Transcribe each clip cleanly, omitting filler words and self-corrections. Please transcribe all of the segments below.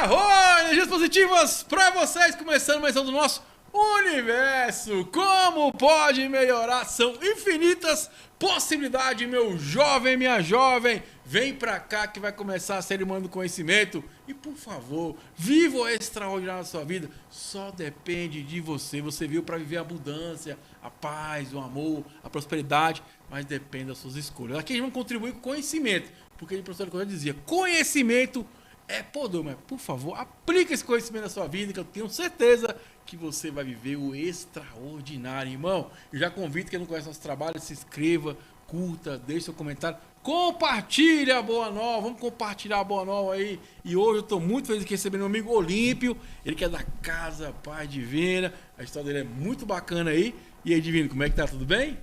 Arro! Energias positivas para vocês, começando mais um do nosso universo. Como pode melhorar? São infinitas possibilidades, meu jovem, minha jovem. Vem pra cá que vai começar a cerimônia do conhecimento. E por favor, viva o extraordinário na sua vida. Só depende de você. Você veio para viver a abundância, a paz, o amor, a prosperidade, mas depende das suas escolhas. Aqui a gente vai contribuir com conhecimento, porque o professor Coelho dizia: conhecimento é poder, mas por favor, aplique esse conhecimento na sua vida, que eu tenho certeza que você vai viver o extraordinário, irmão. Eu já convido quem não conhece nosso trabalho, se inscreva, curta, deixe seu comentário, compartilhe a boa nova, vamos compartilhar a boa nova aí. E hoje eu estou muito feliz de receber meu amigo Olímpio, ele que é da Casa Pai Divina, a história dele é muito bacana aí. E aí, Divino, como é que tá? Tudo bem?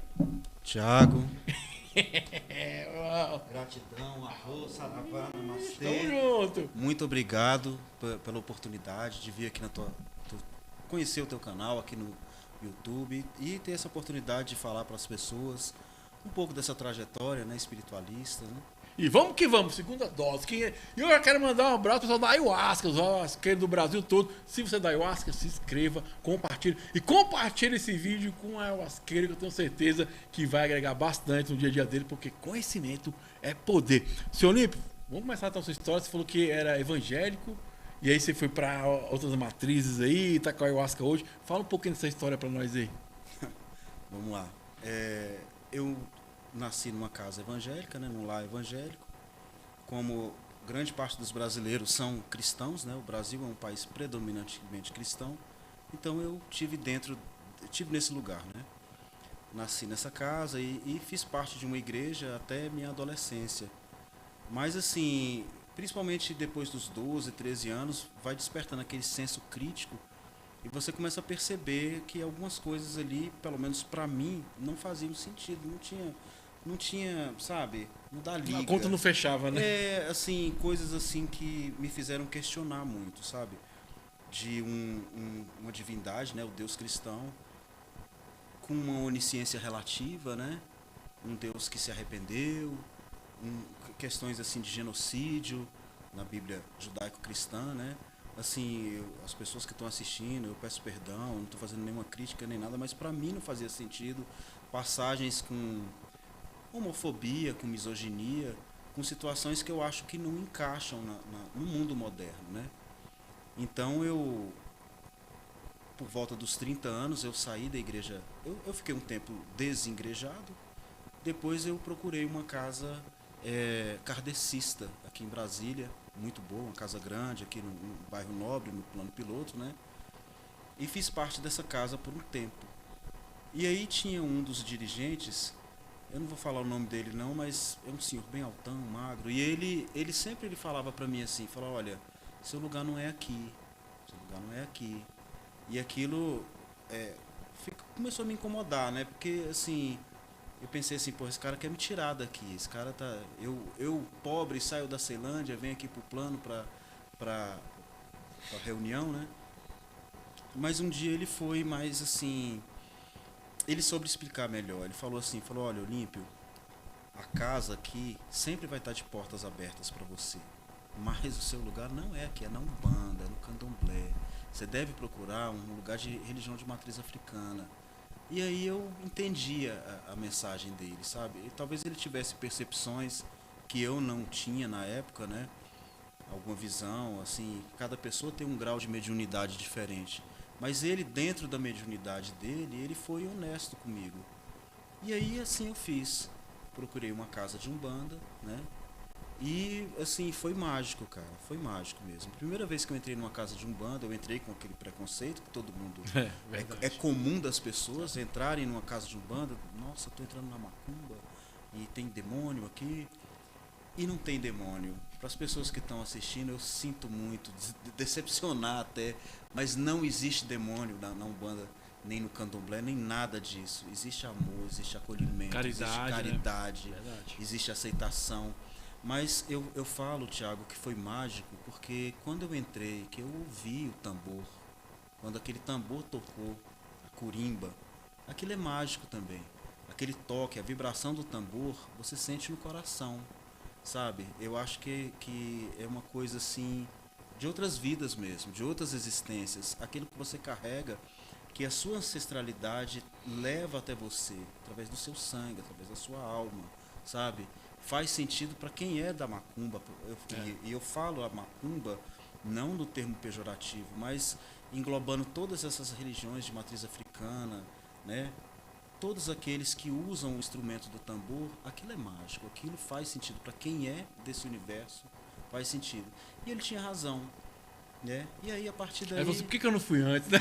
Tiago, Uau. gratidão, arroz, saravá, namastê. Tamo junto. Muito obrigado pela oportunidade de vir aqui conhecer o teu canal aqui no YouTube e ter essa oportunidade de falar para as pessoas um pouco dessa trajetória, né, espiritualista, né? E vamos que vamos, segunda dose. E eu já quero mandar um abraço pro pessoal da Ayahuasca, os ayahuasqueiros do Brasil todo. Se você é da Ayahuasca, se inscreva, compartilhe. E compartilhe esse vídeo com o ayahuasqueiro, que eu tenho certeza que vai agregar bastante no dia a dia dele, porque conhecimento é poder. Senhor Olímpio, vamos começar então a sua história. Você falou que era evangélico, e aí você foi para outras matrizes aí, tá com a Ayahuasca hoje. Fala um pouquinho dessa história para nós aí. Vamos lá. Eu nasci numa casa evangélica, né, num lar evangélico. Como grande parte dos brasileiros são cristãos, né, o Brasil é um país predominantemente cristão, então eu tive nesse lugar, né. Nasci nessa casa e fiz parte de uma igreja até minha adolescência. Mas assim, principalmente depois dos 12, 13 anos, vai despertando aquele senso crítico e você começa a perceber que algumas coisas ali, pelo menos para mim, não faziam sentido, não tinha, sabe, não dá liga. A conta não fechava, né? Assim, coisas assim que me fizeram questionar muito, sabe? De uma divindade, né, o Deus cristão, com uma onisciência relativa, né? Um Deus que se arrependeu, questões assim de genocídio na Bíblia judaico-cristã, né? Assim, as pessoas que estão assistindo, eu peço perdão, não estou fazendo nenhuma crítica nem nada, mas para mim não fazia sentido passagens com homofobia, com misoginia, com situações que eu acho que não encaixam no mundo moderno, né? Então por volta dos 30 anos, eu saí da igreja, eu fiquei um tempo desengrejado, depois eu procurei uma casa kardecista aqui em Brasília, muito boa, uma casa grande aqui no bairro Nobre, no Plano Piloto, né? E fiz parte dessa casa por um tempo. E aí tinha um dos dirigentes, eu não vou falar o nome dele não, mas é um senhor bem altão, magro, e ele sempre falava pra mim assim, falava: olha, seu lugar não é aqui, seu lugar não é aqui. E aquilo começou a me incomodar, né? Porque assim, eu pensei assim, pô, esse cara quer me tirar daqui, esse cara tá... Eu pobre, saio da Ceilândia, venho aqui pro plano pra reunião, né? Mas um dia ele foi mais assim... Ele soube explicar melhor. Ele falou assim, olha, Olímpio, a casa aqui sempre vai estar de portas abertas para você. Mas o seu lugar não é aqui, é na Umbanda, é no Candomblé. Você deve procurar um lugar de religião de matriz africana. E aí eu entendi a mensagem dele, sabe? E talvez ele tivesse percepções que eu não tinha na época, né? Alguma visão, assim, cada pessoa tem um grau de mediunidade diferente. Mas ele, dentro da mediunidade dele, ele foi honesto comigo. E aí, assim, eu fiz. Procurei uma casa de Umbanda, né? E, assim, foi mágico, cara. Foi mágico mesmo. Primeira vez que eu entrei numa casa de Umbanda, eu entrei com aquele preconceito que todo mundo... É comum das pessoas entrarem numa casa de Umbanda. Nossa, tô entrando na macumba e tem demônio aqui. E não tem demônio. Para as pessoas que estão assistindo, eu sinto muito, decepcionar até, mas não existe demônio na Umbanda, nem no Candomblé, nem nada disso. Existe amor, existe acolhimento, Caridade, existe caridade, né? existe aceitação. Mas eu falo, Tiago, que foi mágico, porque quando eu entrei, que eu ouvi o tambor, quando aquele tambor tocou, a curimba, aquilo é mágico também. Aquele toque, a vibração do tambor, você sente no coração. Sabe, eu acho que é uma coisa assim de outras vidas mesmo, de outras existências, aquilo que você carrega, que a sua ancestralidade leva até você, através do seu sangue, através da sua alma, sabe? Faz sentido para quem é da macumba. E eu falo a macumba não no termo pejorativo, mas englobando todas essas religiões de matriz africana, né? Todos aqueles que usam o instrumento do tambor, aquilo é mágico, aquilo faz sentido para quem é desse universo, faz sentido. E ele tinha razão, né? E aí a partir daí... Aí você, por que eu não fui antes, né?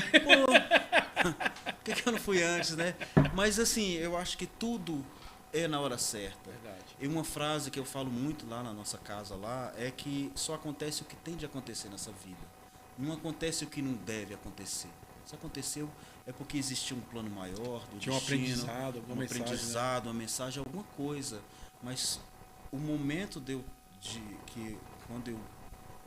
Por que eu não fui antes, né? Mas assim, eu acho que tudo é na hora certa. Verdade. E uma frase que eu falo muito lá na nossa casa lá é que só acontece o que tem de acontecer nessa vida. Não acontece o que não deve acontecer. Se aconteceu é porque existia um plano maior do Tinha destino, um aprendizado, uma mensagem, alguma coisa. Mas o momento quando eu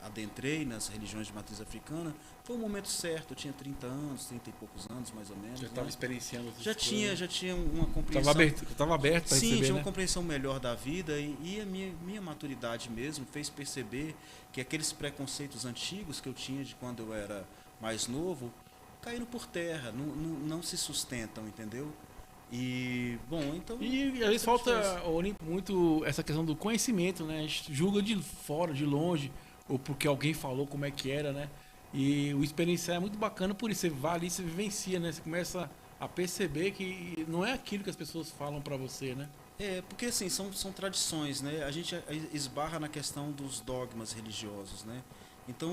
adentrei nas religiões de matriz africana, foi um momento certo. Eu tinha 30 anos, 30 e poucos anos, mais ou menos. Já estava experienciando outras já coisas. tinha uma compreensão. Estava aberto para receber, tinha né? uma compreensão melhor da vida e a minha maturidade mesmo fez perceber que aqueles preconceitos antigos que eu tinha de quando eu era mais novo caíram por terra, não se sustentam, entendeu? E, bom, então... E às vezes falta muito essa questão do conhecimento, né? A gente julga de fora, de longe, ou porque alguém falou como é que era, né? E o experienciar é muito bacana por isso. Você vai ali, você vivencia, né? Você começa a perceber que não é aquilo que as pessoas falam pra você, né? Porque assim, são tradições, né? A gente esbarra na questão dos dogmas religiosos, né? Então,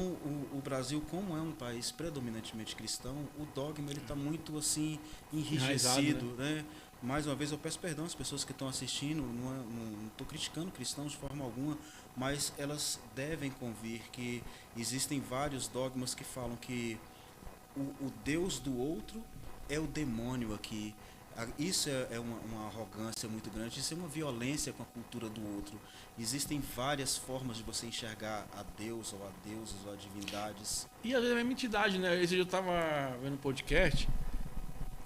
o Brasil, como é um país predominantemente cristão, o dogma ele está muito assim enrijecido, né? Mais uma vez eu peço perdão às pessoas que estão assistindo, não estou criticando cristãos de forma alguma, mas elas devem convir que existem vários dogmas que falam que o Deus do outro é o demônio aqui. Isso é uma arrogância muito grande, isso é uma violência com a cultura do outro. Existem várias formas de você enxergar a Deus, ou a deuses, ou a divindades. E às vezes é a mesma entidade, né? Esse dia eu tava vendo um podcast,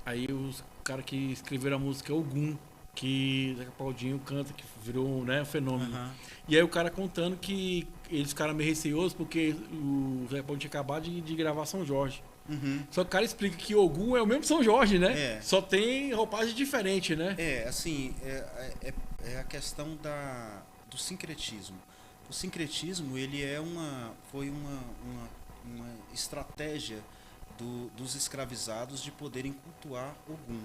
aí os caras que escreveram a música Ogum, que Zeca Pagodinho canta, que virou, né, um fenômeno. Uhum. E aí o cara contando que eles ficaram meio receosos porque o Zeca Pagodinho tinha acabado de gravar São Jorge. Uhum. Só que o cara explica que Ogum é o mesmo São Jorge, né? É. Só tem roupagem diferente, né? Assim, é a questão do sincretismo. O sincretismo, ele foi uma estratégia dos escravizados de poderem cultuar Ogum.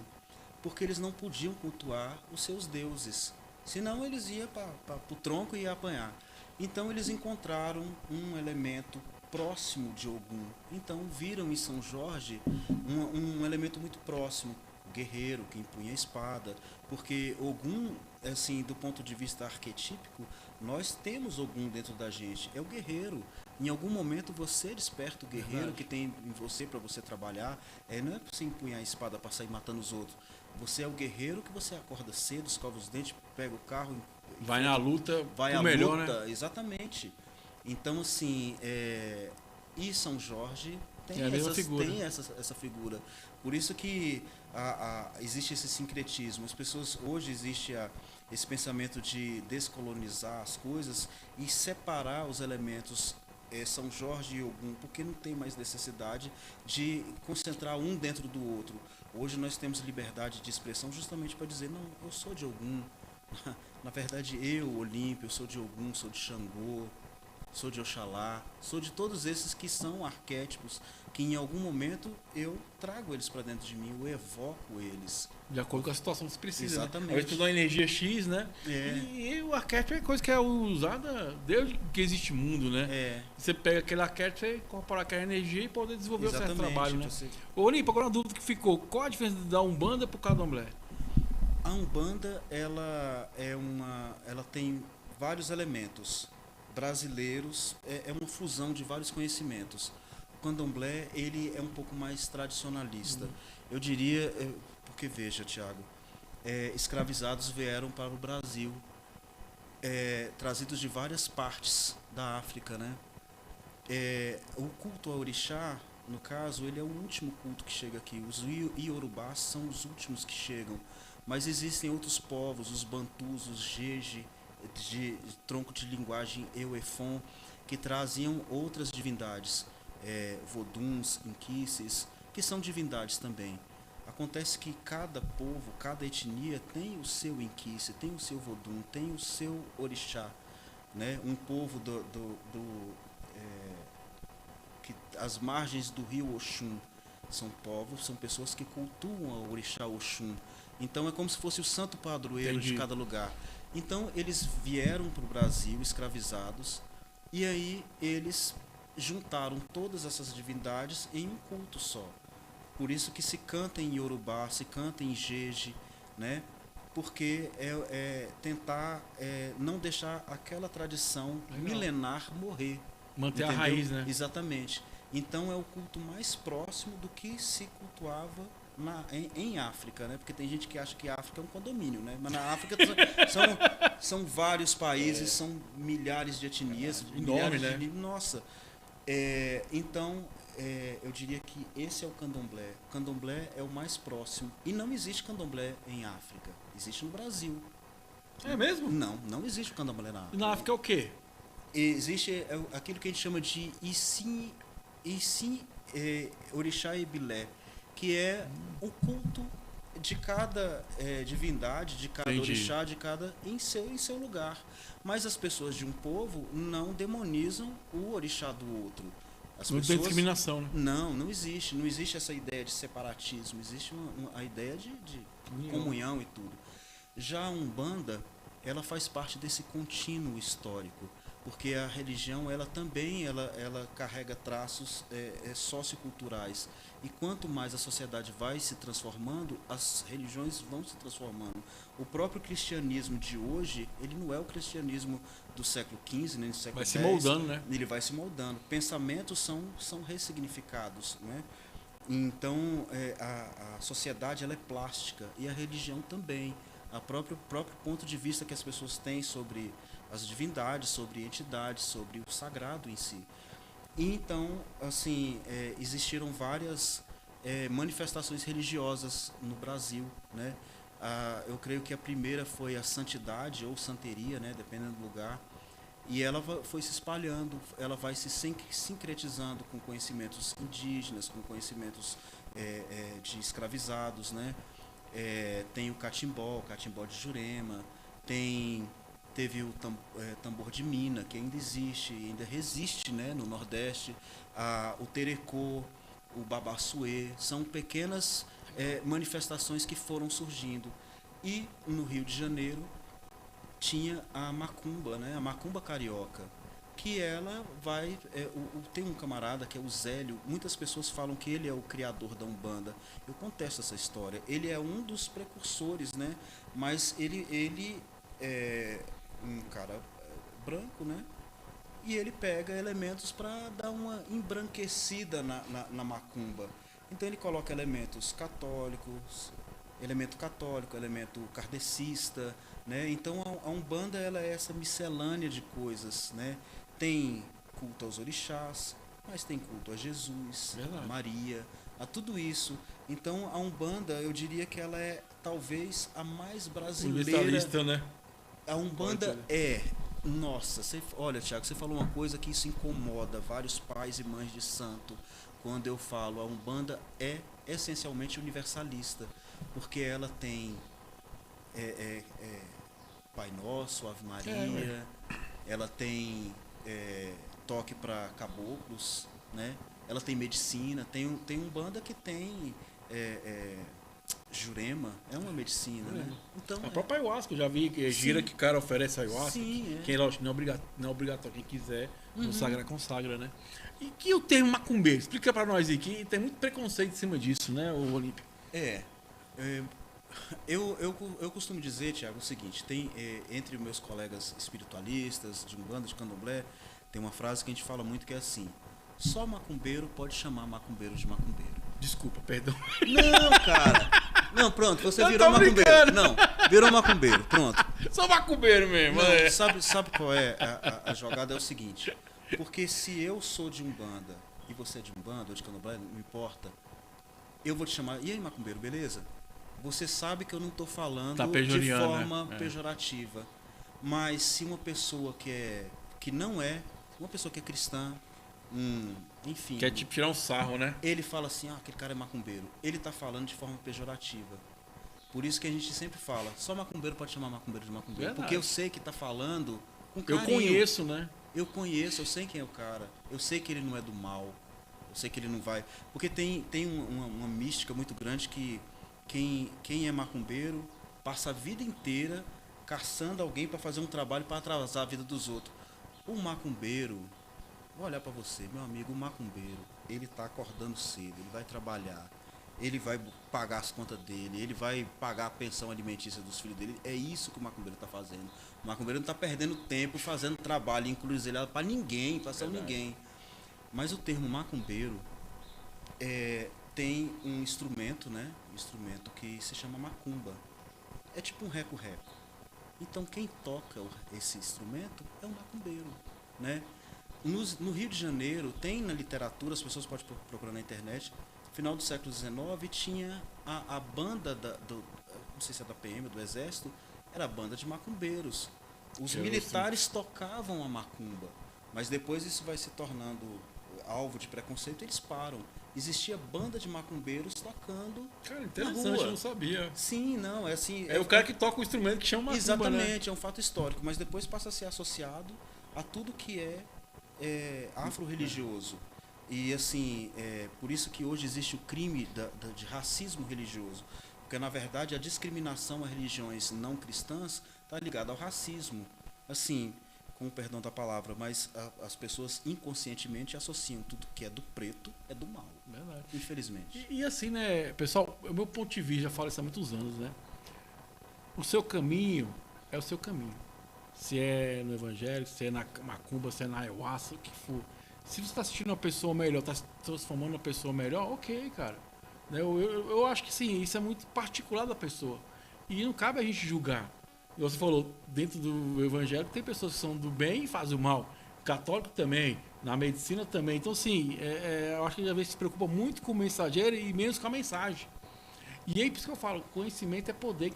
Porque eles não podiam cultuar os seus deuses. Senão eles iam para o tronco e iam apanhar. Então eles encontraram um elemento próximo de Ogum. Então viram em São Jorge um elemento muito próximo, o guerreiro que empunha a espada, porque Ogum, assim, do ponto de vista arquetípico, nós temos Ogum dentro da gente, é o guerreiro. Em algum momento você desperta o guerreiro que tem em você para você trabalhar. Não é para você empunhar a espada para sair matando os outros. Você é o guerreiro que você acorda cedo, escova os dentes, pega o carro, vai na luta, vai à melhor, luta, né? Exatamente. Então, assim, e São Jorge tem, tem essa figura. Por isso que existe esse sincretismo. As pessoas, hoje existe esse pensamento de descolonizar as coisas e separar os elementos São Jorge e Ogum, porque não tem mais necessidade de concentrar um dentro do outro. Hoje nós temos liberdade de expressão justamente para dizer, não, eu sou de Ogum. Na verdade, eu, Olímpio, eu sou de Ogum, sou de Xangô, sou de Oxalá, sou de todos esses que são arquétipos, que em algum momento eu trago eles para dentro de mim, eu evoco eles. De acordo com a situação que você precisa. Exatamente. Né? Às vezes tu dá uma energia X, né? E o arquétipo é coisa que é usada desde que existe mundo, né? Você pega aquele arquétipo, você incorpora aquela energia e pode desenvolver o certo trabalho, né? Ô, Olímpio, agora uma dúvida que ficou. Qual a diferença da Umbanda pro Candomblé? A Umbanda, ela tem vários elementos brasileiros, é uma fusão de vários conhecimentos. O Candomblé, ele é um pouco mais tradicionalista. Eu diria, porque veja, Tiago, escravizados vieram para o Brasil, trazidos de várias partes da África, né? O culto ao orixá, no caso, ele é o último culto que chega aqui. Os iorubás são os últimos que chegam. Mas existem outros povos, os bantus, os jeje, de tronco de linguagem euefon, que traziam outras divindades, voduns, inquices, que são divindades também. Acontece que cada povo, cada etnia tem o seu inquice, tem o seu vodum, tem o seu orixá, né? Um povo que as margens do rio Oxum são povos, são pessoas que cultuam o orixá Oxum. Então é como se fosse o santo padroeiro de cada lugar. Então eles vieram para o Brasil escravizados e aí eles juntaram todas essas divindades em um culto só. Por isso que se canta em Yorubá, se canta em Jeje, né? Porque tentar não deixar aquela tradição milenar morrer. Manter entendeu? a raiz, né? Exatamente. Então é o culto mais próximo do que se cultuava em África, né? Porque tem gente que acha que a África é um condomínio, né? Mas na África são vários países, são milhares de etnias, enorme, né? Nossa. Então, eu diria que esse é o candomblé. O candomblé é o mais próximo. E não existe candomblé em África. Existe no Brasil. É mesmo? Não existe o candomblé na África. E na África é o quê? Existe aquilo que a gente chama de Orixá e Bilé, que é o culto de cada divindade, de cada orixá, de cada em seu lugar. Mas as pessoas de um povo não demonizam o orixá do outro. Não tem discriminação, né? Não existe. Não existe essa ideia de separatismo. Existe a ideia de comunhão e tudo. Já a Umbanda, ela faz parte desse contínuo histórico, porque a religião ela também ela carrega traços socioculturais, e quanto mais a sociedade vai se transformando, as religiões vão se transformando. O próprio cristianismo de hoje, ele não é o cristianismo do século XV, nem do século X. Vai se moldando, né? Ele vai se moldando. Pensamentos são ressignificados, né? Então a sociedade ela é plástica, e a religião também. O próprio ponto de vista que as pessoas têm sobre as divindades, sobre entidades, sobre o sagrado em si. E então, assim, existiram várias manifestações religiosas no Brasil, né? Eu creio que a primeira foi a santidade ou santeria, né? Dependendo do lugar. E ela foi se espalhando, ela vai se sincretizando com conhecimentos indígenas, com conhecimentos de escravizados, né? Tem o catimbó de Jurema, teve o tambor de mina, que ainda existe, ainda resiste, né, no Nordeste, o terecô, o babaçuê, são pequenas manifestações que foram surgindo. E no Rio de Janeiro tinha a macumba, né, a macumba carioca, que ela vai... tem um camarada que é o Zélio, muitas pessoas falam que ele é o criador da Umbanda. Eu contesto essa história. Ele é um dos precursores, né? Mas ele é um cara branco, né? E ele pega elementos para dar uma embranquecida na macumba. Então ele coloca elementos católicos, elemento kardecista, né? Então a Umbanda ela é essa miscelânea de coisas, né? Tem culto aos orixás, mas tem culto a Jesus, a Maria, a tudo isso. Então a Umbanda, eu diria que ela é talvez a mais brasileira. Né? A Umbanda nossa, olha, Thiago, você falou uma coisa que isso incomoda vários pais e mães de santo. Quando eu falo, a Umbanda é essencialmente universalista, porque ela tem Pai Nosso, Ave Maria, ela tem toque para caboclos, né? Ela tem medicina, tem Umbanda que tem Jurema, é uma medicina, né? Então, a própria ayahuasca, eu já vi que gira que o cara oferece ayahuasca. Sim, quem não é obrigatório, quem quiser, consagra, né? E que o termo macumbeiro, explica pra nós aqui, tem muito preconceito em cima disso, né, o Olímpio? Eu costumo dizer, Thiago, o seguinte, tem entre meus colegas espiritualistas, de Umbanda, de Candomblé, tem uma frase que a gente fala muito que é assim: só macumbeiro pode chamar macumbeiro de macumbeiro. Desculpa, perdão. Não, cara. Não, pronto, você virou macumbeiro. Não, virou macumbeiro, pronto. Sou macumbeiro mesmo. Não, sabe qual é a jogada? É o seguinte, porque se eu sou de Umbanda e você é de Umbanda ou de Candomblé, não importa, eu vou te chamar, e aí macumbeiro, beleza? Você sabe que eu não estou falando de forma pejorativa. Mas se uma pessoa que não é uma pessoa que é cristã, enfim. Quer tipo tirar um sarro, né? Ele fala assim, aquele cara é macumbeiro. Ele está falando de forma pejorativa. Por isso que a gente sempre fala, só macumbeiro pode chamar macumbeiro de macumbeiro. Verdade. Porque eu sei que está falando com Eu carinho. conheço, né? Eu conheço, eu sei quem é o cara. Eu sei que ele não é do mal. Eu sei que ele não vai... Porque tem uma mística muito grande que quem é macumbeiro passa a vida inteira caçando alguém para fazer um trabalho para atrasar a vida dos outros. O macumbeiro, vou olhar para você, meu amigo, o macumbeiro, ele está acordando cedo, ele vai trabalhar, ele vai pagar as contas dele, ele vai pagar a pensão alimentícia dos filhos dele. É isso que o macumbeiro está fazendo. O macumbeiro não está perdendo tempo fazendo trabalho encruzilhado para ninguém, para ser ninguém. Mas o termo macumbeiro tem um instrumento, né? Um instrumento que se chama macumba. É tipo um reco-reco. Então quem toca esse instrumento é um macumbeiro, né? No Rio de Janeiro, tem na literatura, as pessoas podem procurar na internet, no final do século XIX tinha a banda, não sei se é da PM, do Exército, era a banda de macumbeiros. Os militares tocavam a macumba, mas depois isso vai se tornando alvo de preconceito, eles param. Existia banda de macumbeiros tocando. Cara, interessante, eu não sabia. Sim, não, é assim... É o cara que toca o instrumento que chama macumba, exatamente, né? é um fato histórico, mas depois passa a ser associado a tudo que é afro-religioso. E assim, por isso que hoje existe o crime de racismo religioso. Porque na verdade a discriminação a religiões não cristãs está ligada ao racismo. Assim, com o perdão da palavra, mas as pessoas inconscientemente associam tudo que é do preto é do mal. Verdade. Infelizmente. E assim, né, pessoal, o meu ponto de vista, já falo isso há muitos anos, né? O seu caminho é o seu caminho. Se é no evangelho, se é na macumba, se é na ayahuasca, o que for. Se você está assistindo uma pessoa melhor, está se transformando uma pessoa melhor, ok, cara. Eu acho que sim, isso é muito particular da pessoa. E não cabe a gente julgar. Você falou, dentro do evangelho tem pessoas que são do bem e fazem o mal. Católico também, na medicina também. Então, assim, eu acho que às vezes se preocupa muito com o mensageiro e menos com a mensagem. E aí, por isso que eu falo, conhecimento é poder em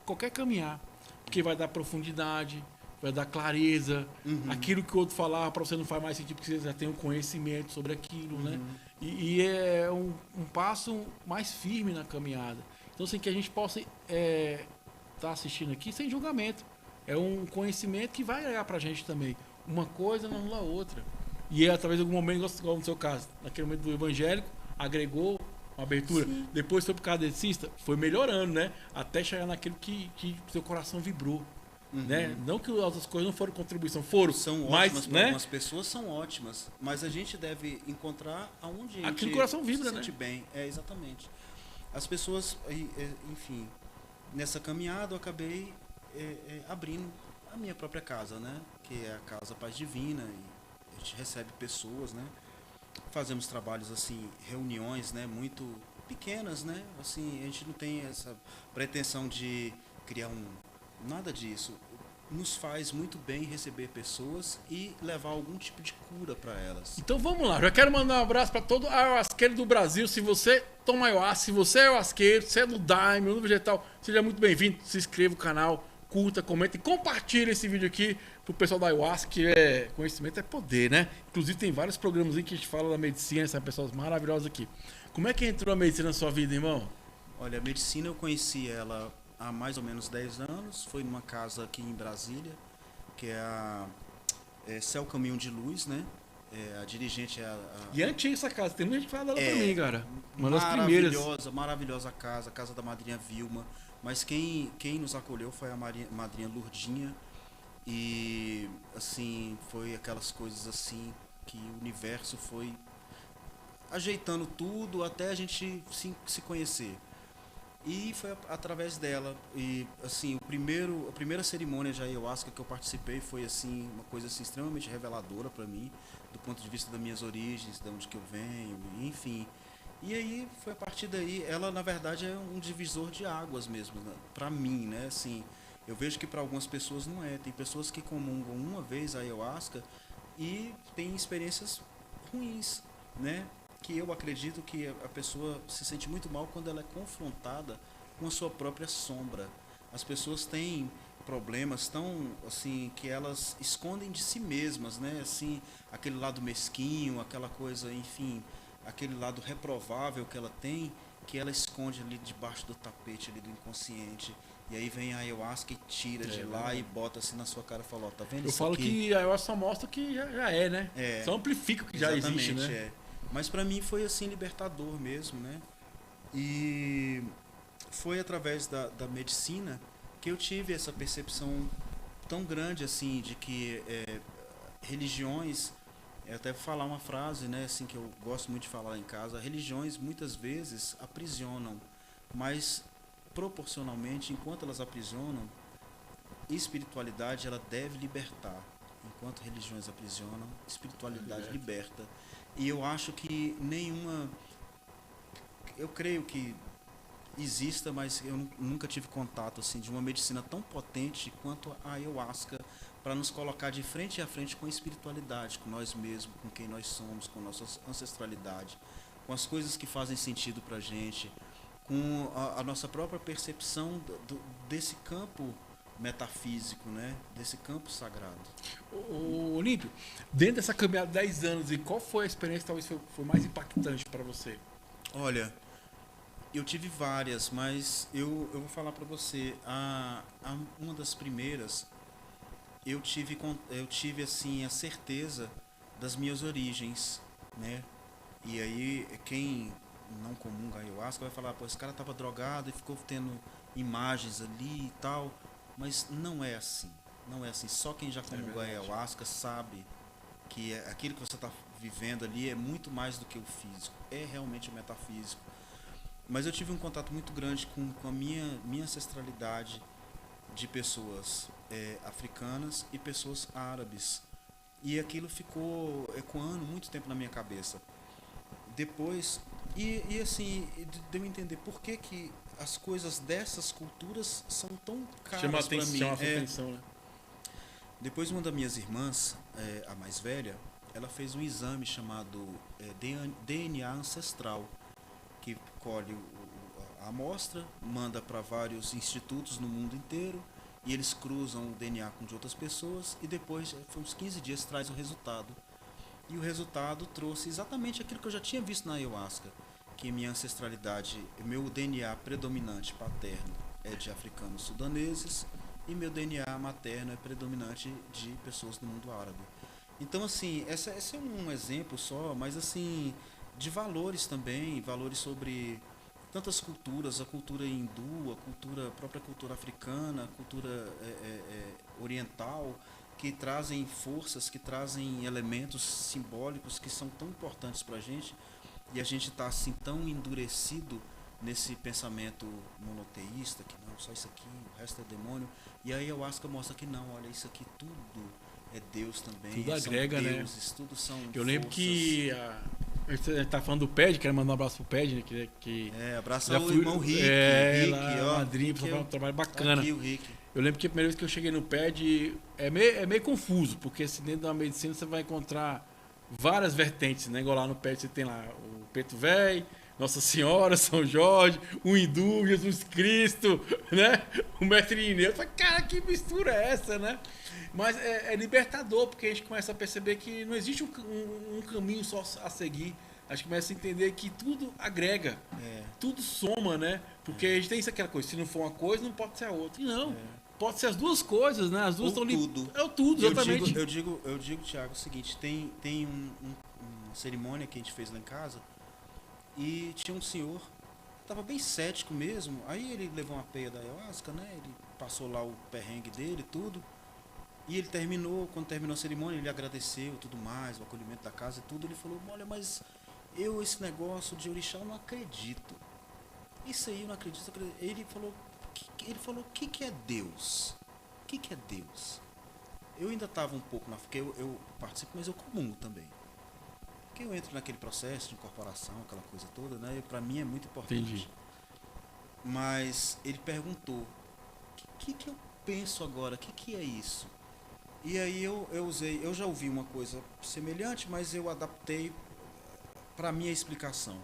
qualquer caminhar. Porque vai dar profundidade, vai dar clareza. Aquilo que o outro falava para você não faz mais sentido, porque você já tem um conhecimento sobre aquilo, né? E é um passo mais firme na caminhada. Então, assim, que a gente possa estar assistindo aqui sem julgamento. É um conhecimento que vai olhar pra gente também. Uma coisa não anula a outra. E através de algum momento, igual no seu caso, naquele momento do evangélico, agregou uma abertura. Sim. Depois foi pro kardecista, foi melhorando, né? Até chegar naquilo que seu coração vibrou. Né? Não que as outras coisas não foram contribuição, são ótimas, né? Algumas pessoas são ótimas, mas a gente deve encontrar aonde a gente aquilo que o coração vibra, se sente né? bem. Exatamente. As pessoas, enfim, nessa caminhada eu acabei abrindo a minha própria casa, né? Que é a Casa Paz Divina, e a gente recebe pessoas, né? Fazemos trabalhos assim, reuniões, né? Muito pequenas, né? Assim, a gente não tem essa pretensão de criar nada disso. Nos faz muito bem receber pessoas e levar algum tipo de cura para elas. Então vamos lá, já quero mandar um abraço para todo ayahuasqueiro do Brasil. Se você toma ayahuasca, se você é ayahuasqueiro, se é do Daime, do vegetal, seja muito bem-vindo. Se inscreva no canal, curta, comenta e compartilha esse vídeo aqui pro pessoal da ayahuasca, que conhecimento é poder, né? Inclusive tem vários programas aí que a gente fala da medicina, essas pessoas maravilhosas aqui. Como é que entrou a medicina na sua vida, irmão? Olha, a medicina eu conheci ela há mais ou menos 10 anos, foi numa casa aqui em Brasília, que é a Céu Caminho de Luz, né? A dirigente é a... E é antiga essa casa, tem muita gente que fala dela pra mim, cara. Uma das primeiras. primeiras. Maravilhosa casa, a casa da madrinha Vilma, mas quem nos acolheu foi a madrinha Lourdinha, e assim, foi aquelas coisas assim, que o universo foi ajeitando tudo até a gente se conhecer. E foi através dela. E assim, a primeira cerimônia de ayahuasca que eu participei foi assim, uma coisa assim, extremamente reveladora para mim, do ponto de vista das minhas origens, de onde que eu venho, enfim. E aí foi a partir daí, ela na verdade é um divisor de águas mesmo, né? Para mim, né? Assim, eu vejo que para algumas pessoas não é. Tem pessoas que comungam uma vez a ayahuasca e tem experiências ruins, né? Que eu acredito que a pessoa se sente muito mal quando ela é confrontada com a sua própria sombra. As pessoas têm problemas tão assim que elas escondem de si mesmas, né? Assim, aquele lado mesquinho, aquela coisa, enfim, aquele lado reprovável que ela tem, que ela esconde ali debaixo do tapete ali do inconsciente. E aí vem a ayahuasca e tira de lá e bota assim na sua cara e fala, ó, tá vendo Eu isso falo aqui? que a ayahuasca só mostra que já é, né? É, Só amplifica o que já existe, exatamente, né? é. Mas pra mim foi assim libertador mesmo, né? E foi através da medicina que eu tive essa percepção tão grande assim de que religiões, até vou falar uma frase, né, assim que eu gosto muito de falar em casa, religiões muitas vezes aprisionam, mas proporcionalmente, enquanto elas aprisionam, espiritualidade ela deve libertar. Enquanto religiões aprisionam, espiritualidade liberta. E eu acho que nenhuma, eu creio que exista, mas eu nunca tive contato assim de uma medicina tão potente quanto a ayahuasca para nos colocar de frente a frente com a espiritualidade, com nós mesmos, com quem nós somos, com nossa ancestralidade, com as coisas que fazem sentido para a gente, com a nossa própria percepção desse campo metafísico, né? Desse campo sagrado. O Olímpio, dentro dessa caminhada de 10 anos, e qual foi a experiência que talvez foi mais impactante para você? Olha, eu tive várias, mas eu vou falar para você, uma das primeiras, eu tive assim a certeza das minhas origens, né? E aí quem não comunga a ayahuasca vai falar, pô, esse cara tava drogado e ficou tendo imagens ali e tal, mas não é assim. Não é assim. Só quem já comungou a ayahuasca sabe que aquilo que você está vivendo ali é muito mais do que o físico, é realmente o metafísico. Mas eu tive um contato muito grande com a minha ancestralidade de pessoas africanas e pessoas árabes. E aquilo ficou ecoando muito tempo na minha cabeça. Depois, e assim, deu a entender por que as coisas dessas culturas são tão caras para mim. Chama a atenção, né? Depois, uma das minhas irmãs, a mais velha, ela fez um exame chamado DNA ancestral, que colhe a amostra, manda para vários institutos no mundo inteiro, e eles cruzam o DNA com de outras pessoas, e depois, foi uns 15 dias, traz o resultado. E o resultado trouxe exatamente aquilo que eu já tinha visto na ayahuasca, que minha ancestralidade, meu DNA predominante paterno é de africanos sudaneses, e meu DNA materno é predominante de pessoas do mundo árabe. Então, assim, esse é um exemplo só, mas assim, de valores também, valores sobre tantas culturas, a cultura hindu, a própria cultura africana, a cultura oriental, que trazem forças, que trazem elementos simbólicos que são tão importantes para a gente, e a gente está assim tão endurecido nesse pensamento monoteísta, que não, só isso aqui, o resto é demônio, e aí a ayahuasca mostra que não, olha, isso aqui tudo é Deus também, tudo agrega, são deuses, né? tudo são Eu lembro forças. que a gente tá falando do Ped, quero mandar um abraço pro Ped, né? Abraço ao irmão Rick, ó, madrinha, um trabalho bacana. Aqui, o Rick. Eu lembro que a primeira vez que eu cheguei no PED é meio confuso, porque assim, dentro da medicina você vai encontrar várias vertentes, né? Igual lá no PED você tem lá o Preto Velho, Nossa Senhora, São Jorge, o hindu, Jesus Cristo, né? O mestre Ineu. Eu falei, cara, que mistura é essa, né? Mas é libertador, porque a gente começa a perceber que não existe um caminho só a seguir. A gente começa a entender que tudo agrega, tudo soma, né? Porque a gente tem isso aquela coisa, se não for uma coisa, não pode ser a outra. E não, pode ser as duas coisas, né? As duas estão ali. É o tudo, exatamente. Eu digo, Thiago, o seguinte, tem uma cerimônia que a gente fez lá em casa, e tinha um senhor, estava bem cético mesmo, aí ele levou uma peia da ayahuasca, né? Ele passou lá o perrengue dele e tudo. E ele quando terminou a cerimônia, ele agradeceu tudo mais, o acolhimento da casa e tudo. Ele falou, olha, mas esse negócio de orixá eu não acredito. Isso aí eu não acredito. Ele falou, o que é Deus? O que é Deus? Eu ainda estava um pouco porque eu participo, mas eu comungo também. Porque eu entro naquele processo de incorporação, aquela coisa toda, né? E para mim é muito importante. Entendi. Mas ele perguntou, o que eu penso agora? O que é isso? E aí eu já ouvi uma coisa semelhante, mas eu adaptei para a minha explicação.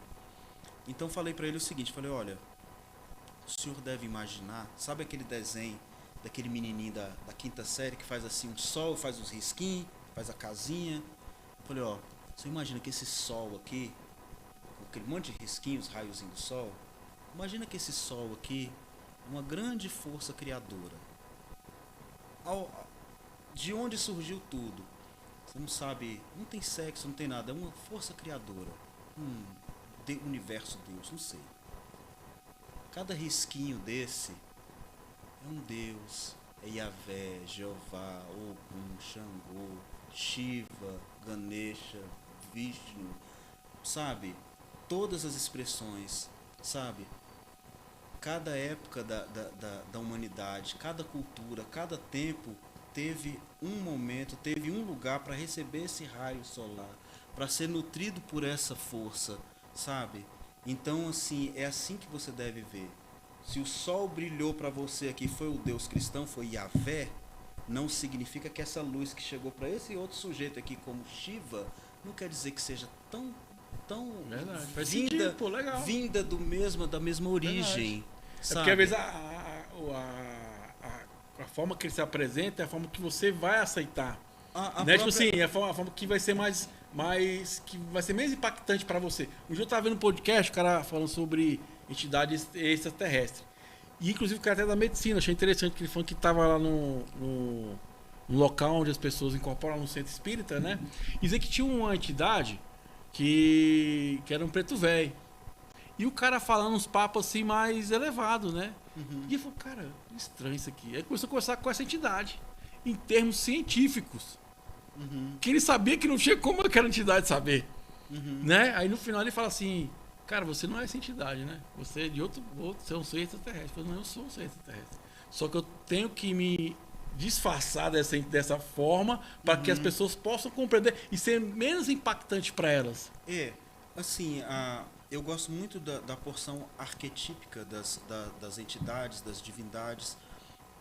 Então falei para ele o seguinte, falei, olha, o senhor deve imaginar, sabe aquele desenho daquele menininho da quinta série que faz assim um sol, faz os risquinhos, faz a casinha. Eu falei, ó, você imagina que esse sol aqui, com aquele monte de risquinhos, raiozinho do sol, imagina que esse sol aqui é uma grande força criadora. De onde surgiu tudo? Você não sabe, não tem sexo, não tem nada, é uma força criadora. Universo Deus, não sei. Cada risquinho desse é um Deus, é Yahvé, Jeová, Ogum, Xangô, Shiva, Ganesha, Vishnu, sabe? Todas as expressões, sabe? Cada época da humanidade, cada cultura, cada tempo teve um momento, teve um lugar para receber esse raio solar, para ser nutrido por essa força, sabe? Então, assim, é assim que você deve ver. Se o sol brilhou para você aqui, foi o Deus cristão, foi Yahvé, não significa que essa luz que chegou para esse outro sujeito aqui, como Shiva, não quer dizer que seja tão vinda da mesma origem. É porque às vezes a forma que ele se apresenta é a forma que você vai aceitar. Né? Tipo assim, é a forma que vai ser que vai ser menos impactante para você. Um dia eu estava vendo um podcast, o cara falando sobre entidades extraterrestres. E inclusive o cara até da medicina, achei interessante que ele falou que estava lá no local onde as pessoas incorporam no centro espírita, né? E dizer que tinha uma entidade que era um preto velho. E o cara falando uns papos assim mais elevados, né? E ele falou, cara, estranho isso aqui. Aí começou a conversar com essa entidade, em termos científicos. Que ele sabia que não tinha como aquela entidade saber. Né? Aí no final ele fala assim, cara, você não é essa entidade, né? Você é de outro você é um ser extraterrestre. Eu falei, não, eu sou um ser extraterrestre. Só que eu tenho que me disfarçar dessa forma para que as pessoas possam compreender e ser menos impactante para elas. Assim, eu gosto muito da porção arquetípica das entidades, das divindades,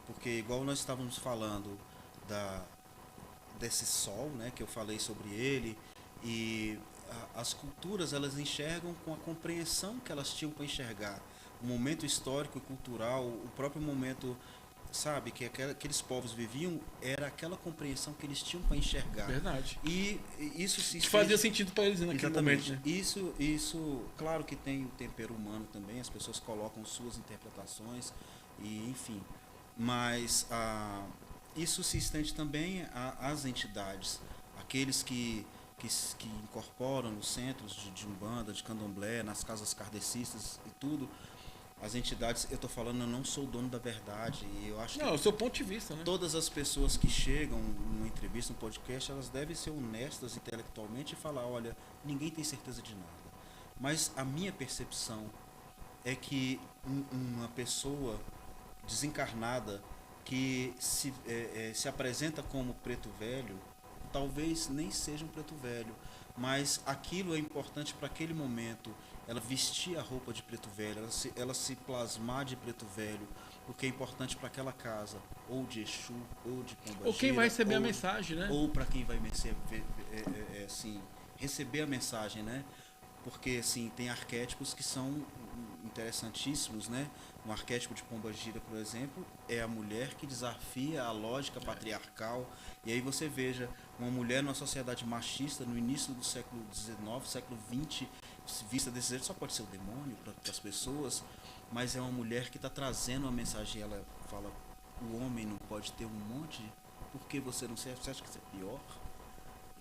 porque igual nós estávamos falando desse sol, né, que eu falei sobre ele, e as culturas elas enxergam com a compreensão que elas tinham para enxergar o momento histórico e cultural, o próprio momento, sabe, que aqueles povos viviam, era aquela compreensão que eles tinham para enxergar. Verdade. E isso se fazia sentido para eles naquele exatamente momento. Né? Isso, claro que tem o tempero humano também, as pessoas colocam suas interpretações, e enfim. Mas isso se estende também às entidades, aqueles que incorporam nos centros de Umbanda, de Candomblé, nas casas kardecistas e tudo. As entidades, eu estou falando, eu não sou o dono da verdade. E eu acho não, é o seu ponto de vista, né? Todas as pessoas que chegam numa entrevista, num podcast, elas devem ser honestas intelectualmente e falar, olha, ninguém tem certeza de nada. Mas a minha percepção é que uma pessoa desencarnada que se apresenta como preto velho, talvez nem seja um preto velho, mas aquilo é importante para aquele momento. Ela vestir a roupa de preto velho, ela se plasmar de preto velho, porque é importante para aquela casa, ou de Exu, ou de Pombagira. Ou quem vai receber a mensagem, né? Ou para quem vai receber a mensagem, né? Porque, assim, tem arquétipos que são interessantíssimos, né? Um arquétipo de Pombagira, por exemplo, é a mulher que desafia a lógica patriarcal. E aí você veja, uma mulher numa sociedade machista, no início do século XIX, século XX, vista desse jeito, só pode ser o demônio para as pessoas, mas é uma mulher que está trazendo uma mensagem. Ela fala, o homem não pode ter um monte, porque você não serve, você acha que isso é pior?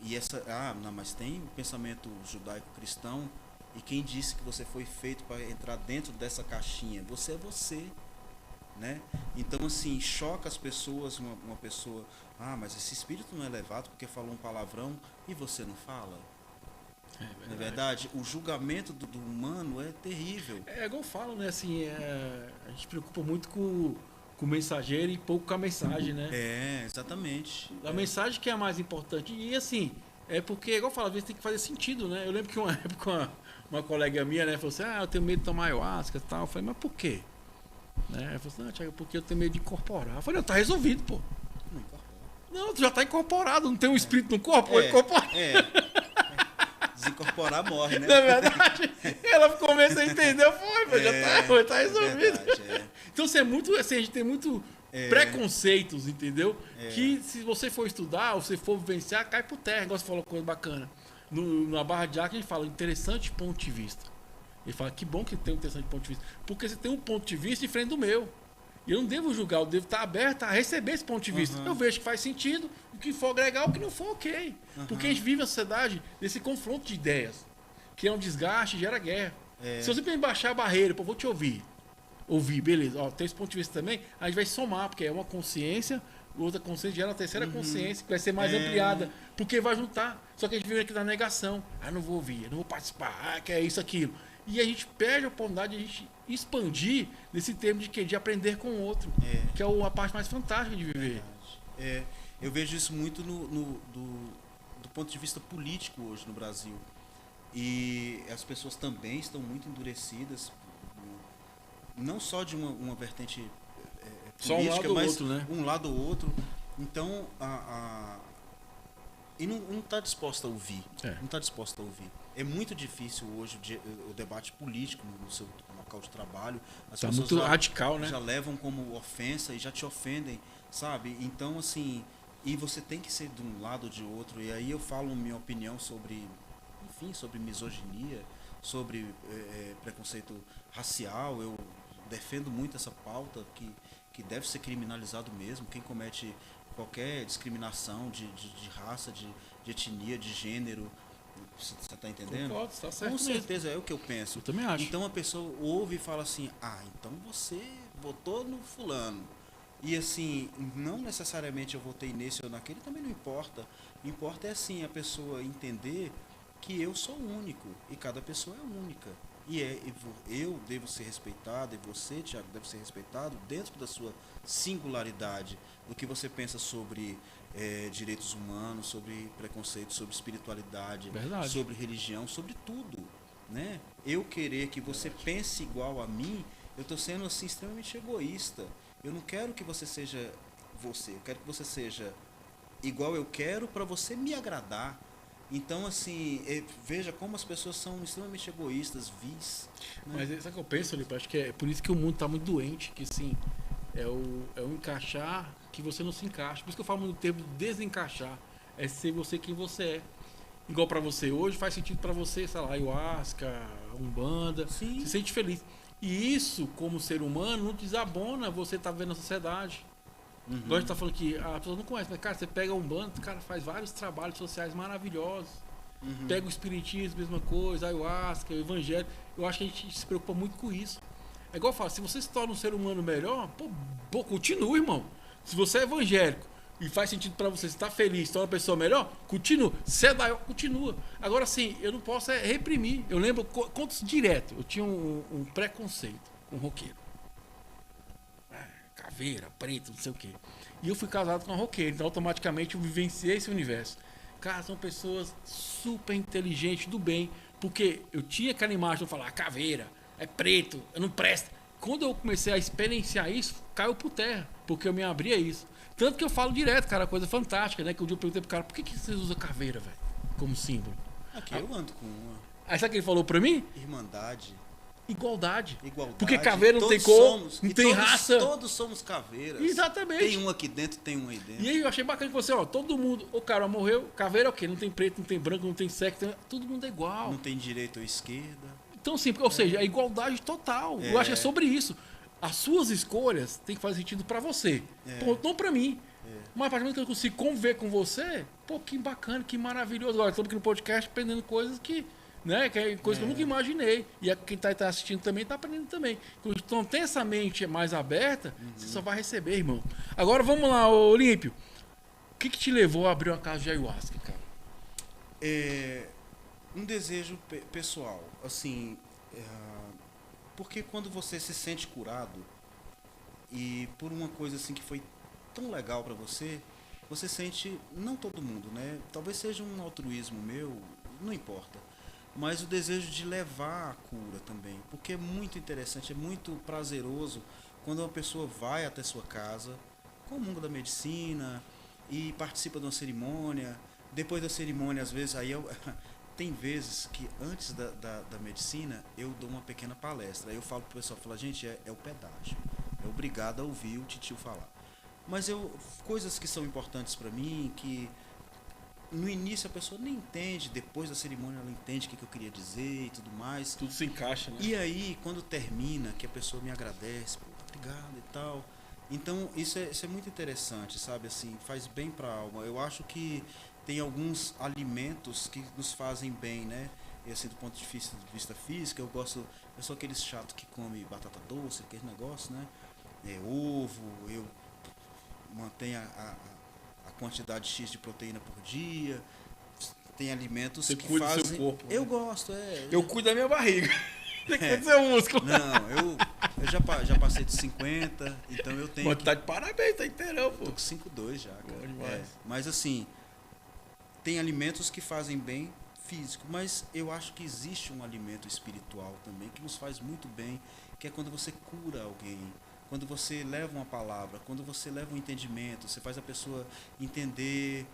E não, mas tem o pensamento judaico-cristão, e quem disse que você foi feito para entrar dentro dessa caixinha? Você é você, né? Então, assim, choca as pessoas, uma pessoa, mas esse espírito não é elevado porque falou um palavrão e você não fala. Não é verdade? O julgamento do humano é terrível. É igual eu falo, né? Assim, a gente se preocupa muito com o mensageiro e pouco com a mensagem, né? Exatamente. A mensagem que é a mais importante. E assim, é porque, igual eu falo, às vezes tem que fazer sentido, né? Eu lembro que uma época uma colega minha, né, falou assim, eu tenho medo de tomar ayahuasca e tal. Eu falei, mas por quê? Né? Ela falou assim, não, Thiago, porque eu tenho medo de incorporar. Eu falei, não, tá resolvido, pô. Não incorpora. Não, tu já tá incorporado, não tem um espírito no corpo, incorpora. Desincorporar morre, né? Na verdade, ela começou a entender, já tá resolvido. Verdade, Então, assim, é muito, assim, a gente tem muito preconceitos, entendeu? Que se você for estudar, ou se for vivenciar, cai por terra. Igual você falou, coisa bacana. Na Barra de Arco a gente fala interessante ponto de vista. Ele fala que bom que tem um interessante ponto de vista. Porque você tem um ponto de vista diferente do meu. E eu não devo julgar, eu devo estar aberto a receber esse ponto de vista. Eu vejo que faz sentido, o que for agregar, o que não for, ok. Porque a gente vive a sociedade desse confronto de ideias, que é um desgaste e gera guerra. Se você me baixar a barreira, pô, vou te ouvir. Ouvir, beleza. Ó, tem esse ponto de vista também, a gente vai somar, porque é uma consciência, outra consciência gera uma terceira consciência, que vai ser mais ampliada, porque vai juntar. Só que a gente vive aqui na negação. Ah, não vou ouvir, não vou participar, ah, que é isso, aquilo. E a gente perde a oportunidade de a gente expandir nesse termo de quê? De aprender com o outro, que é a parte mais fantástica de viver. Eu vejo isso muito do ponto de vista político hoje no Brasil. E as pessoas também estão muito endurecidas, não só de uma vertente política, só um lado mas outro, né? um lado ou outro. Então, e não está disposta a ouvir. Não está disposta a ouvir. É muito difícil hoje o debate político no seu local de trabalho. As tá pessoas muito radical, né? Já levam como ofensa e já te ofendem, sabe? Então, assim, e você tem que ser de um lado ou de outro. E aí eu falo minha opinião sobre, enfim, sobre misoginia, sobre preconceito racial. Eu defendo muito essa pauta que deve ser criminalizado mesmo. Quem comete qualquer discriminação de raça, de etnia, de gênero. Você está entendendo? Concordo, tá certo. Com certeza, é o que eu penso. Eu também acho. Então a pessoa ouve e fala assim, então você votou no fulano. E assim, não necessariamente eu votei nesse ou naquele, também não importa. O que importa é assim, a pessoa entender que eu sou único e cada pessoa é única. E eu devo ser respeitado, e você, Thiago, deve ser respeitado dentro da sua singularidade, do que você pensa sobre direitos humanos, sobre preconceito, sobre espiritualidade, Verdade. sobre religião, sobre tudo, né? Eu querer que você pense igual a mim, eu estou sendo assim extremamente egoísta. Eu não quero que você seja você, eu quero que você seja igual eu quero para você me agradar. Então, assim, veja como as pessoas são extremamente egoístas, vis. Né? Mas sabe o que eu penso, Lipe? Acho que é por isso que o mundo está muito doente, que sim, é o encaixar que você não se encaixa. Por isso que eu falo muito do termo desencaixar. É ser você quem você é. Igual para você hoje, faz sentido para você, sei lá, ayahuasca, umbanda. Sim. Se sente feliz. E isso, como ser humano, não desabona você tá vendo a sociedade. Igual a gente tá falando que a pessoa não conhece, mas, cara, você pega um bando, o cara faz vários trabalhos sociais maravilhosos. Pega o espiritismo, mesma coisa, ayahuasca, o evangelho. Eu acho que a gente se preocupa muito com isso. É igual eu falo, se você se torna um ser humano melhor, pô, continua, irmão. Se você é evangélico e faz sentido pra você, você tá feliz, se torna uma pessoa melhor, continua. Se é da continua. Agora, assim, eu não posso reprimir. Eu lembro, conto isso direto, eu tinha um preconceito com roqueiro. Caveira, preto, não sei o quê. E eu fui casado com uma roqueira, então automaticamente eu vivenciei esse universo. Cara, são pessoas super inteligentes, do bem, porque eu tinha aquela imagem de falar, caveira, é preto, eu não presto. Quando eu comecei a experienciar isso, caiu por terra, porque eu me abri a isso. Tanto que eu falo direto, cara, coisa fantástica, né? Que um dia eu perguntei pro cara, por que vocês usam caveira, velho, como símbolo? Aqui eu ando com uma Aí sabe o que ele falou pra mim? irmandade. Igualdade. Igualdade. Porque caveira não tem Todos cor, somos, não e tem todos, raça. Todos somos caveiras. Exatamente. Tem um aqui dentro, tem um aí dentro. E aí eu achei bacana que você, ó, todo mundo, o cara morreu, caveira é o quê? Não tem preto, não tem branco, não tem sexo, todo mundo é igual. Não tem direita ou esquerda. Então, sim, ou seja, é igualdade total. Eu acho que é sobre isso. As suas escolhas têm que fazer sentido pra você. Ponto, não pra mim. Mas a partir do momento que eu consigo conviver com você, pô, que bacana, que maravilhoso. Agora, estamos aqui no podcast aprendendo coisas que, né, que é coisa que eu nunca imaginei. E quem tá assistindo também tá aprendendo também. Então, tem essa mente mais aberta, você só vai receber, irmão. Agora, vamos lá, Olímpio. O que te levou a abrir uma casa de ayahuasca, cara? Um desejo pessoal, assim, porque quando você se sente curado e por uma coisa assim que foi tão legal pra você, você sente, não todo mundo, né? Talvez seja um altruísmo meu, não importa, mas o desejo de levar a cura também, porque é muito interessante, é muito prazeroso quando uma pessoa vai até sua casa, comunga da medicina e participa de uma cerimônia. Depois da cerimônia, às vezes, tem vezes que antes da medicina eu dou uma pequena palestra. Aí eu falo pro pessoal, gente, é o pedágio. É obrigado a ouvir o titio falar. Mas coisas que são importantes para mim, que no início a pessoa nem entende, depois da cerimônia ela entende o que eu queria dizer e tudo mais. Tudo se encaixa, né? E aí, quando termina, que a pessoa me agradece, pô, obrigado e tal. Então, isso é muito interessante, sabe? Assim, faz bem para a alma. Eu acho que tem alguns alimentos que nos fazem bem, né? E assim, do ponto de vista físico, eu sou aquele chato que come batata doce, aquele negócio, né? Ovo, eu mantenho a quantidade X de proteína por dia. Tem alimentos Você que cuida fazem... do seu corpo. Eu né? gosto, Eu cuido da minha barriga. Tem que ter um músculo. Não, eu já passei de 50, então eu tenho... Mas tá de parabéns, tá inteirão, pô. Tô com 5,2 já, cara. Bom demais. Mas assim, tem alimentos que fazem bem físico, mas eu acho que existe um alimento espiritual também que nos faz muito bem, que é quando você cura alguém, quando você leva uma palavra, quando você leva um entendimento, você faz a pessoa entender.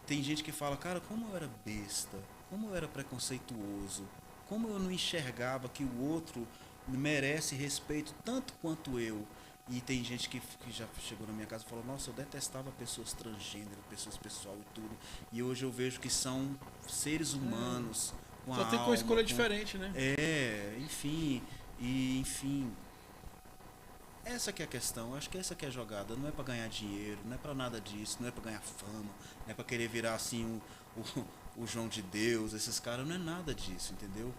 Tem gente que fala, cara, como eu era besta, como eu era preconceituoso, como eu não enxergava que o outro merece respeito tanto quanto eu. E tem gente que já chegou na minha casa e falou, nossa, eu detestava pessoas transgênero, pessoas pessoal e tudo. E hoje eu vejo que são seres humanos, com Só a tem alma, com escolha diferente, né? enfim, essa que é a questão, acho que essa que é a jogada, não é para ganhar dinheiro, não é para nada disso, não é para ganhar fama, não é para querer virar assim o João de Deus, esses caras, não é nada disso, entendeu?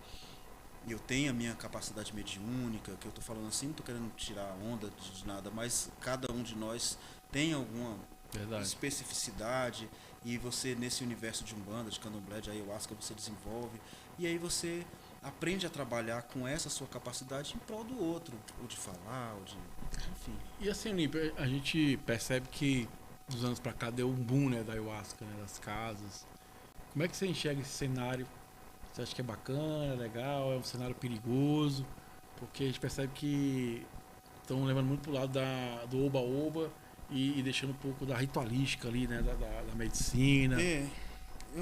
Eu tenho a minha capacidade mediúnica, que eu tô falando assim, não tô querendo tirar onda de nada, mas cada um de nós tem alguma especificidade, e você nesse universo de Umbanda, de Candomblé, de Ayahuasca, você desenvolve, e aí você aprende a trabalhar com essa sua capacidade em prol do outro, ou de falar, ou de... enfim. E assim, Olímpio, a gente percebe que dos anos pra cá deu um boom, né, da Ayahuasca, né, das casas. Como é que você enxerga esse cenário? Você acha que é bacana, legal, é um cenário perigoso? Porque a gente percebe que estão levando muito pro lado do oba-oba e deixando um pouco da ritualística ali, né, da medicina.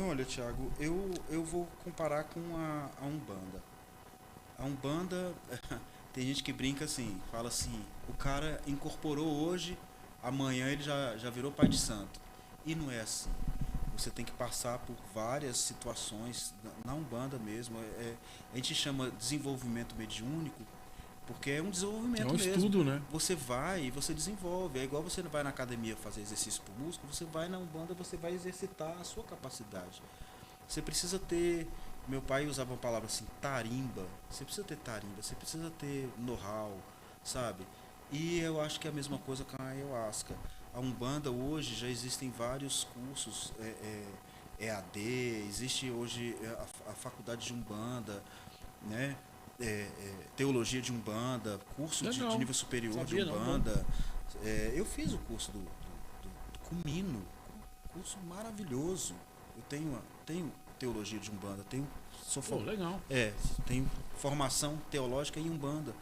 Olha, Thiago, eu vou comparar com a Umbanda. A Umbanda, tem gente que brinca assim, fala assim, o cara incorporou hoje, amanhã ele já virou pai de santo. E não é assim. Você tem que passar por várias situações, na Umbanda mesmo. A gente chama desenvolvimento mediúnico, porque é um desenvolvimento mesmo. É um estudo, né? Você vai e você desenvolve. É igual você vai na academia fazer exercício pro músculo, você vai na Umbanda, você vai exercitar a sua capacidade. Você precisa ter... Meu pai usava uma palavra assim, tarimba. Você precisa ter tarimba, você precisa ter know-how, sabe? E eu acho que é a mesma coisa com a Ayahuasca. A Umbanda hoje já existem vários cursos, EAD, existe hoje a faculdade de Umbanda, né? Teologia de Umbanda, curso de nível superior de Umbanda. Eu fiz o curso do Cumino, curso maravilhoso. Eu tenho teologia de Umbanda, legal. Tenho formação teológica em Umbanda,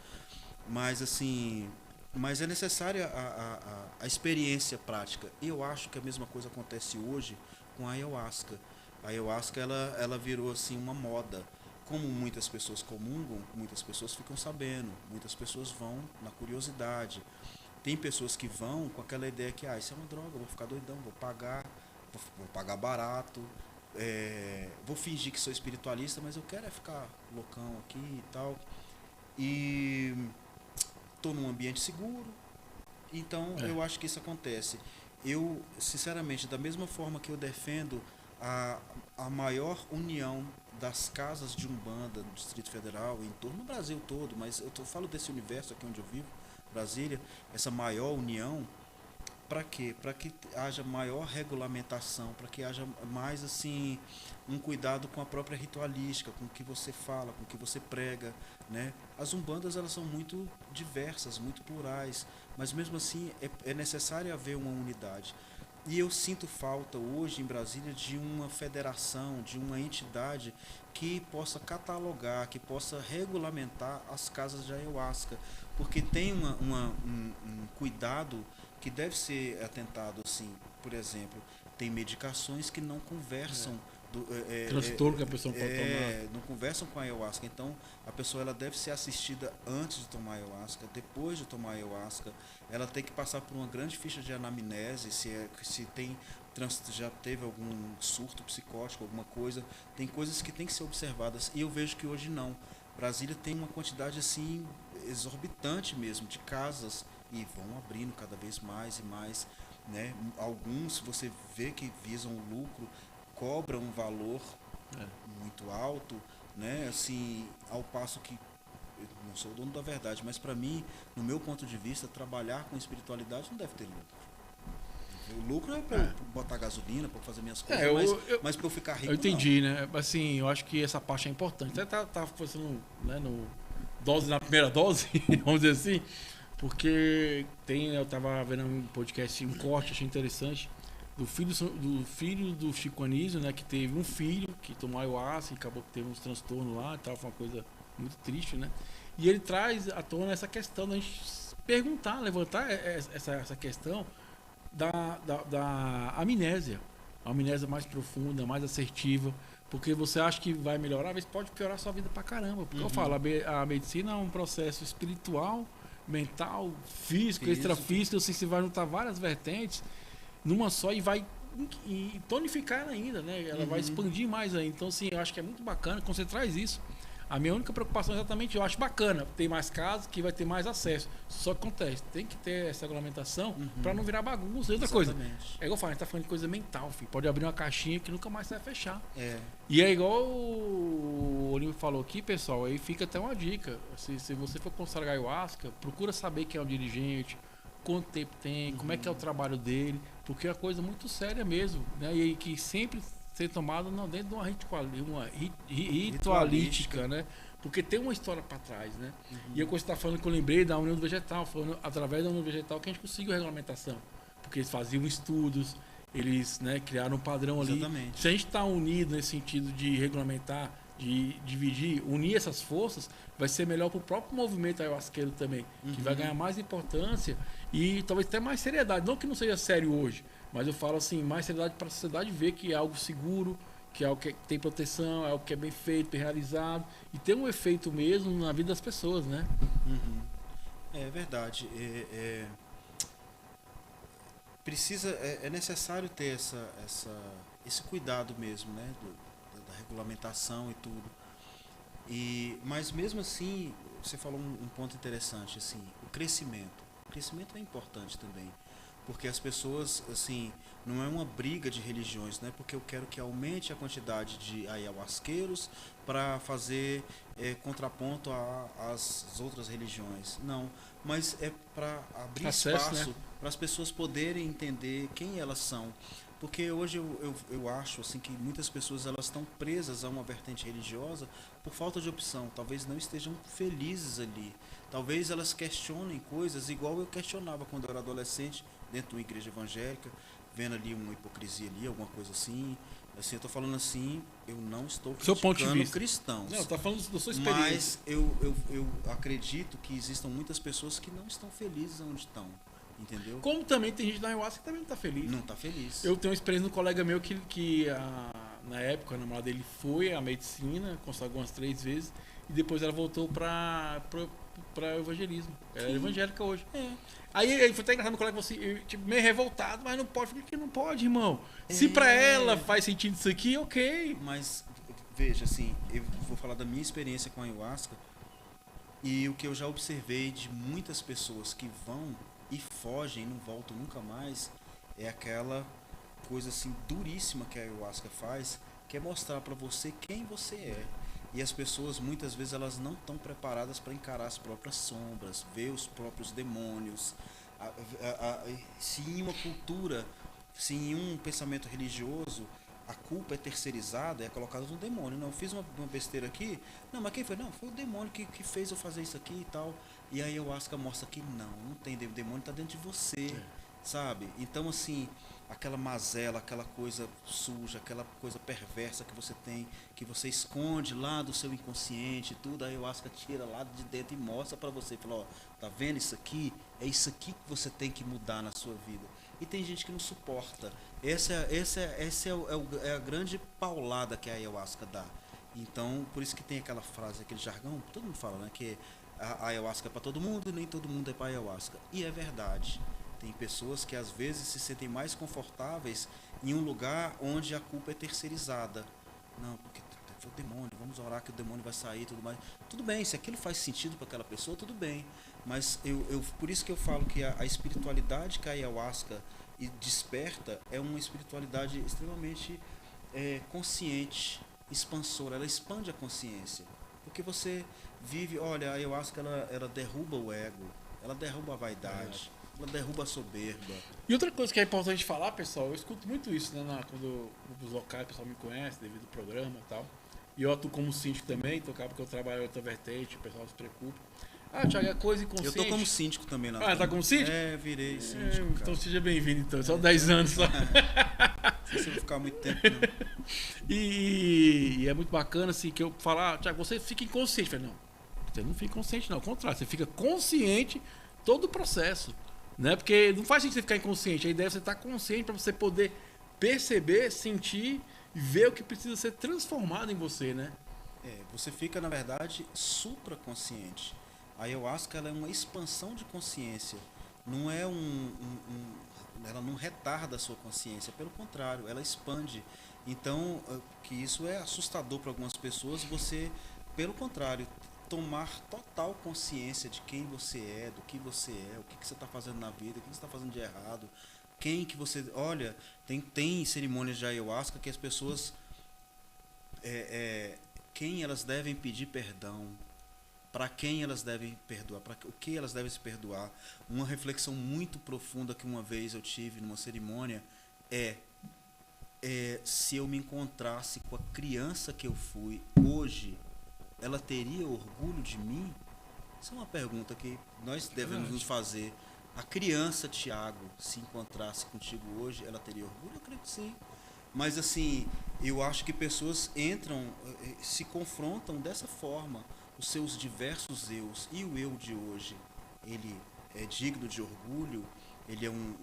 mas assim... Mas é necessária a experiência prática. E eu acho que a mesma coisa acontece hoje com a Ayahuasca. A Ayahuasca ela virou assim uma moda. Como muitas pessoas comungam, muitas pessoas ficam sabendo, muitas pessoas vão na curiosidade. Tem pessoas que vão com aquela ideia que isso é uma droga, vou ficar doidão, vou pagar barato, vou fingir que sou espiritualista, mas eu quero ficar loucão aqui e tal. E... estou num ambiente seguro, então eu acho que isso acontece. Eu, sinceramente, da mesma forma que eu defendo a maior união das casas de Umbanda no Distrito Federal, em torno do Brasil todo, mas eu falo desse universo aqui onde eu vivo, Brasília, essa maior união, para quê? Para que haja maior regulamentação, para que haja mais assim um cuidado com a própria ritualística, com o que você fala, com o que você prega, né? As umbandas elas são muito diversas, muito plurais, mas mesmo assim é necessário haver uma unidade. E eu sinto falta hoje em Brasília de uma federação, de uma entidade que possa catalogar, que possa regulamentar as casas de Ayahuasca, porque tem um cuidado que deve ser atentado assim. Por exemplo, tem medicações que não conversam transtorno que a pessoa pode tomar. Não conversam com a ayahuasca. Então, a pessoa ela deve ser assistida antes de tomar ayahuasca, depois de tomar ayahuasca. Ela tem que passar por uma grande ficha de anamnese, se já teve algum surto psicótico, alguma coisa. Tem coisas que tem que ser observadas. E eu vejo que hoje não. Brasília tem uma quantidade assim exorbitante mesmo de casas e vão abrindo cada vez mais e mais, né? Alguns você vê que visam o lucro, cobram um valor muito alto, né? Assim, ao passo que eu não sou o dono da verdade, mas para mim, no meu ponto de vista, trabalhar com espiritualidade não deve ter lucro. O lucro é para botar gasolina, para fazer minhas coisas, mas para eu ficar rico. Eu entendi, não. Né? Assim, eu acho que essa parte é importante. Até tá fazendo, né, dose na primeira dose, vamos dizer assim, porque eu tava vendo um podcast, um corte, achei interessante, do filho do Chico Anísio, né, que teve um filho que tomou ayahuasca e acabou que teve uns transtornos lá e tal, foi uma coisa muito triste, né? E ele traz à tona essa questão da gente perguntar, levantar essa questão da amnésia. A amnésia mais profunda, mais assertiva, porque você acha que vai melhorar, às vezes pode piorar a sua vida pra caramba. Porque eu falo, a medicina é um processo espiritual, mental, físico, extrafísico, assim, você vai juntar várias vertentes numa só e vai tonificar ela ainda, né? Ela vai expandir mais ainda. Então, assim, eu acho que é muito bacana quando você traz isso. A minha única preocupação é exatamente, eu acho bacana, tem mais casos que vai ter mais acesso. Só que acontece, tem que ter essa regulamentação para não virar bagunça. Outra coisa, é igual eu falo, a gente tá falando de coisa mental, filho. Pode abrir uma caixinha que nunca mais vai fechar. E é igual o Olímpio falou aqui, pessoal, aí fica até uma dica. Se você for consagrar ayahuasca, procura saber quem é o dirigente, quanto tempo tem, como é que é o trabalho dele, porque é uma coisa muito séria mesmo, né? E que sempre ser tomado não dentro de uma ritualística, né? Porque tem uma história para trás, né? E eu, quando você está falando que eu lembrei da União do Vegetal, falando através da União do Vegetal que a gente conseguiu a regulamentação, porque eles faziam estudos, eles, né, criaram um padrão ali. Exatamente. Se a gente está unido nesse sentido de regulamentar, de dividir, unir essas forças, vai ser melhor para o próprio movimento ayahuasqueiro também, que vai ganhar mais importância e talvez até mais seriedade. Não que não seja sério hoje, mas eu falo assim, mais seriedade para a sociedade ver que é algo seguro, que é algo que tem proteção, é algo que é bem feito, bem realizado e tem um efeito mesmo na vida das pessoas, né? É verdade. É necessário ter esse cuidado mesmo, né? Da regulamentação e tudo. Mas mesmo assim, você falou um ponto interessante, assim, o crescimento. O crescimento é importante também. Porque as pessoas, assim, não é uma briga de religiões, né? Porque eu quero que aumente a quantidade de ayahuasqueiros para fazer contraponto às outras religiões. Não, mas é para abrir espaço, né, para as pessoas poderem entender quem elas são. Porque hoje eu acho assim, que muitas pessoas elas estão presas a uma vertente religiosa por falta de opção. Talvez não estejam felizes ali. Talvez elas questionem coisas igual eu questionava quando eu era adolescente, dentro de uma igreja evangélica, vendo ali uma hipocrisia ali, alguma coisa assim. Assim, eu estou falando assim, eu não estou criticando cristãos. Não, está falando da sua experiência. Mas eu acredito que existam muitas pessoas que não estão felizes onde estão. Entendeu? Como também tem gente na ayahuasca que também não está feliz. Não está feliz. Eu tenho uma experiência de um colega meu que na época a namorada dele foi à medicina, consagrou umas 3 vezes, e depois ela voltou para evangelismo. Ela é evangélica hoje. Aí ele foi até engraçado, meu colega falou assim, tipo, meio revoltado, mas não pode. Por que não pode, irmão? Se para ela faz sentido isso aqui, ok. Mas, veja, assim, eu vou falar da minha experiência com a ayahuasca e o que eu já observei de muitas pessoas que vão e fogem e não voltam nunca mais, é aquela coisa assim duríssima que a ayahuasca faz, que é mostrar para você quem você é. E as pessoas muitas vezes elas não estão preparadas para encarar as próprias sombras, ver os próprios demônios. Se em uma cultura, se em um pensamento religioso a culpa é terceirizada, é colocada no demônio. Não, eu fiz uma besteira aqui. Não, mas quem foi? Não, foi o demônio que fez eu fazer isso aqui e tal. E aí a ayahuasca mostra que não tem demônio, o demônio está dentro de você, sabe? Então, assim, aquela mazela, aquela coisa suja, aquela coisa perversa que você tem, que você esconde lá do seu inconsciente, tudo, a ayahuasca tira lá de dentro e mostra para você, fala, ó, tá vendo isso aqui? É isso aqui que você tem que mudar na sua vida. e tem gente que não suporta. É a grande paulada que a ayahuasca dá. Então, por isso que tem aquela frase, aquele jargão, todo mundo fala, né? Que a ayahuasca é para todo mundo e nem todo mundo é para ayahuasca. E é verdade. Tem pessoas que às vezes se sentem mais confortáveis em um lugar onde a culpa é terceirizada. Não, porque foi o demônio, vamos orar que o demônio vai sair e tudo mais. Tudo bem, se aquilo faz sentido para aquela pessoa, tudo bem. Mas por isso que eu falo que a espiritualidade que a ayahuasca desperta é uma espiritualidade extremamente consciente, expansora. Ela expande a consciência. Porque você vive, olha, a ayahuasca ela derruba o ego, ela derruba a vaidade, ela derruba a soberba. E outra coisa que é importante falar, pessoal, eu escuto muito isso, né? Quando os locais o pessoal me conhece, devido ao programa e tal. E eu atuo como síndico também, então acaba que eu trabalho em outra vertente, o pessoal se preocupa. Ah, Thiago, é coisa inconsciente. Eu tô como síndico também lá. Ah, tá como síndico? Virei síndico, cara. Então seja bem-vindo, então. Só 10 anos só. Não sei se eu vou ficar muito tempo, não. E é muito bacana, assim, que eu falar, Thiago, você fica inconsciente. Eu falei, não, você não fica consciente, não. Ao contrário, você fica consciente todo o processo. Né? Porque não faz sentido você ficar inconsciente. A ideia é você estar consciente para você poder perceber, sentir e ver o que precisa ser transformado em você, né? Você fica, na verdade, supraconsciente. A ayahuasca ela é uma expansão de consciência. Não é ela não retarda a sua consciência, pelo contrário, ela expande. Então, que isso é assustador para algumas pessoas, você, pelo contrário, tomar total consciência de quem você é, do que você é, o que você está fazendo na vida, o que você está fazendo de errado, quem que você... Olha, tem cerimônias de ayahuasca que as pessoas... quem elas devem pedir perdão, para quem elas devem perdoar, para o que elas devem se perdoar. Uma reflexão muito profunda que uma vez eu tive numa cerimônia se eu me encontrasse com a criança que eu fui hoje, ela teria orgulho de mim? Essa é uma pergunta que nós devemos nos fazer. A criança, Tiago, se encontrasse contigo hoje, ela teria orgulho? Eu creio que sim. Mas assim, eu acho que pessoas se confrontam dessa forma. Os seus diversos eus. E o eu de hoje, ele é digno de orgulho? Ele é um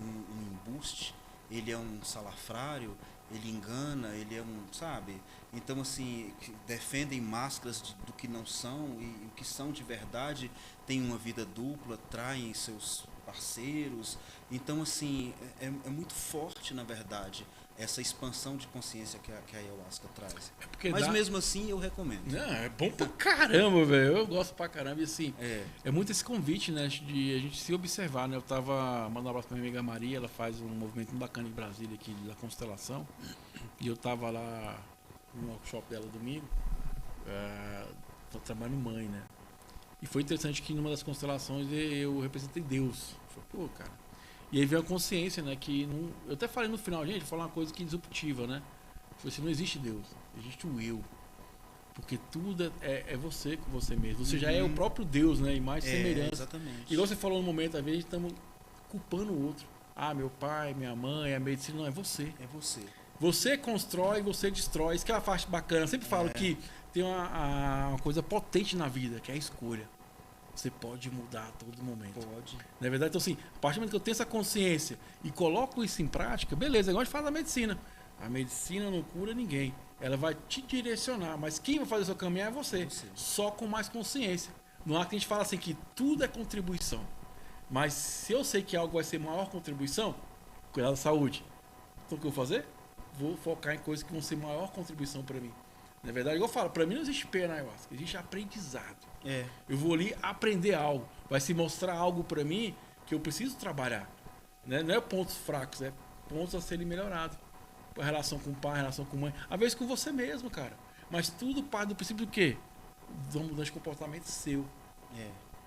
embuste? Ele é um salafrário? Ele engana? Ele é sabe? Então, assim, defendem máscaras do que não são, e o que são de verdade têm uma vida dupla, traem seus parceiros. Então, assim, é muito forte, na verdade, essa expansão de consciência que a ayahuasca traz. Mas mesmo assim, eu recomendo. Não, é bom pra caramba, velho. Eu gosto pra caramba. E assim, é muito esse convite, né, de a gente se observar, né? Eu tava mandando um abraço pra minha amiga Maria, ela faz um movimento muito bacana em Brasília aqui, da constelação. E eu tava lá no workshop dela domingo, tô trabalhando mãe, né? E foi interessante que numa das constelações eu representei Deus. Eu falei, pô, cara. E aí veio a consciência, né? Que não, eu até falei no final, gente, falar uma coisa que disruptiva, né? Eu falei assim, não existe Deus, existe o eu. Porque tudo é você com você mesmo. Você já é o próprio Deus, né? Imagem e semelhança. Exatamente. Igual você falou no momento, às vezes estamos culpando o outro. Ah, meu pai, minha mãe, a medicina. Não, é você. É você. Você constrói, você destrói. Isso que é uma parte bacana. Eu sempre falo que tem uma coisa potente na vida, que é a escolha. Você pode mudar a todo momento. Pode. Na verdade, então assim, a partir do momento que eu tenho essa consciência e coloco isso em prática, beleza, igual a gente faz a medicina. A medicina não cura ninguém. Ela vai te direcionar, mas quem vai fazer o seu caminho é você. Só com mais consciência. Não há que a gente fala assim que tudo é contribuição. Mas se eu sei que algo vai ser maior contribuição, cuidar da saúde. Então o que eu vou fazer? Vou focar em coisas que vão ser maior contribuição para mim. Na verdade, igual eu falo, para mim não existe pena na ayahuasca, existe aprendizado. Eu vou ali aprender algo. Vai se mostrar algo para mim que eu preciso trabalhar. Né? Não é pontos fracos, é pontos a serem melhorados. A relação com o pai, a relação com a mãe. Às vezes com você mesmo, cara. Mas tudo parte do princípio do quê? De uma mudança de comportamento seu.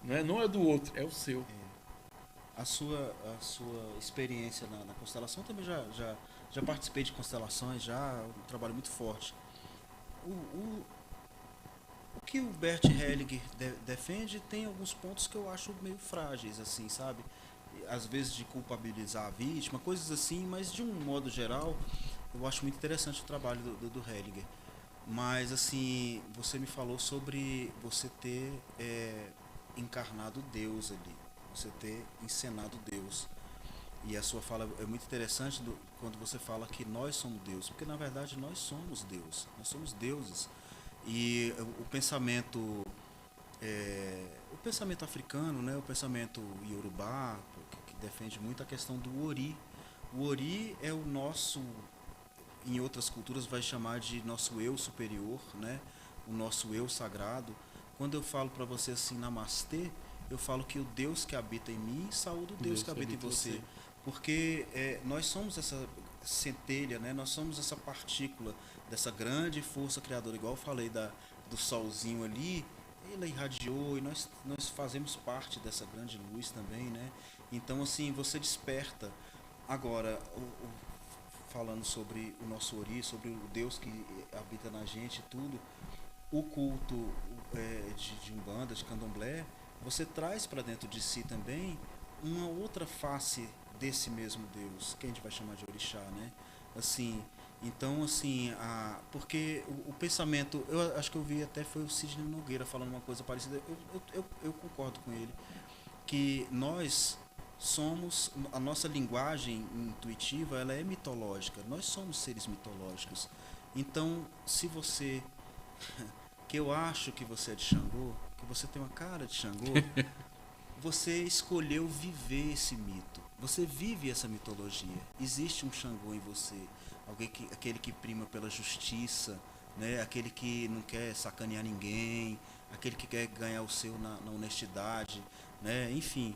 Não é do outro, é o seu. A sua experiência na constelação, também já participei de constelações, um trabalho muito forte. O que o Bert Hellinger defende tem alguns pontos que eu acho meio frágeis, assim, sabe? Às vezes de culpabilizar a vítima, coisas assim, mas de um modo geral, eu acho muito interessante o trabalho do Hellinger. Mas, assim, você me falou sobre você ter encarnado Deus ali, você ter encenado Deus. E a sua fala é muito interessante quando você fala que nós somos Deus, porque na verdade nós somos Deus, nós somos deuses. E o pensamento africano, né, o pensamento iorubá, que defende muito a questão do Ori. O Ori é o nosso, em outras culturas vai chamar de nosso eu superior, né, o nosso eu sagrado. Quando eu falo para você assim, namastê, eu falo que o Deus que habita em mim saúda o Deus que habita em você. Porque nós somos essa centelha, né? Nós somos essa partícula dessa grande força criadora, igual eu falei do solzinho ali, ele irradiou e nós fazemos parte dessa grande luz também, né? Então, assim, você desperta. Agora, falando sobre o nosso Ori, sobre o Deus que habita na gente e tudo, o culto de Umbanda, de Candomblé, você traz para dentro de si também uma outra face desse mesmo Deus, que a gente vai chamar de orixá, né? Assim, então, assim, porque o pensamento, eu acho que eu vi até foi o Sidney Nogueira falando uma coisa parecida, eu concordo com ele, que nós somos, a nossa linguagem intuitiva, ela é mitológica, nós somos seres mitológicos. Então, se você, que eu acho que você é de Xangô, que você tem uma cara de Xangô, você escolheu viver esse mito. Você vive essa mitologia. Existe um Xangô em você, aquele que prima pela justiça, né? Aquele que não quer sacanear ninguém, aquele que quer ganhar o seu na honestidade, né? Enfim,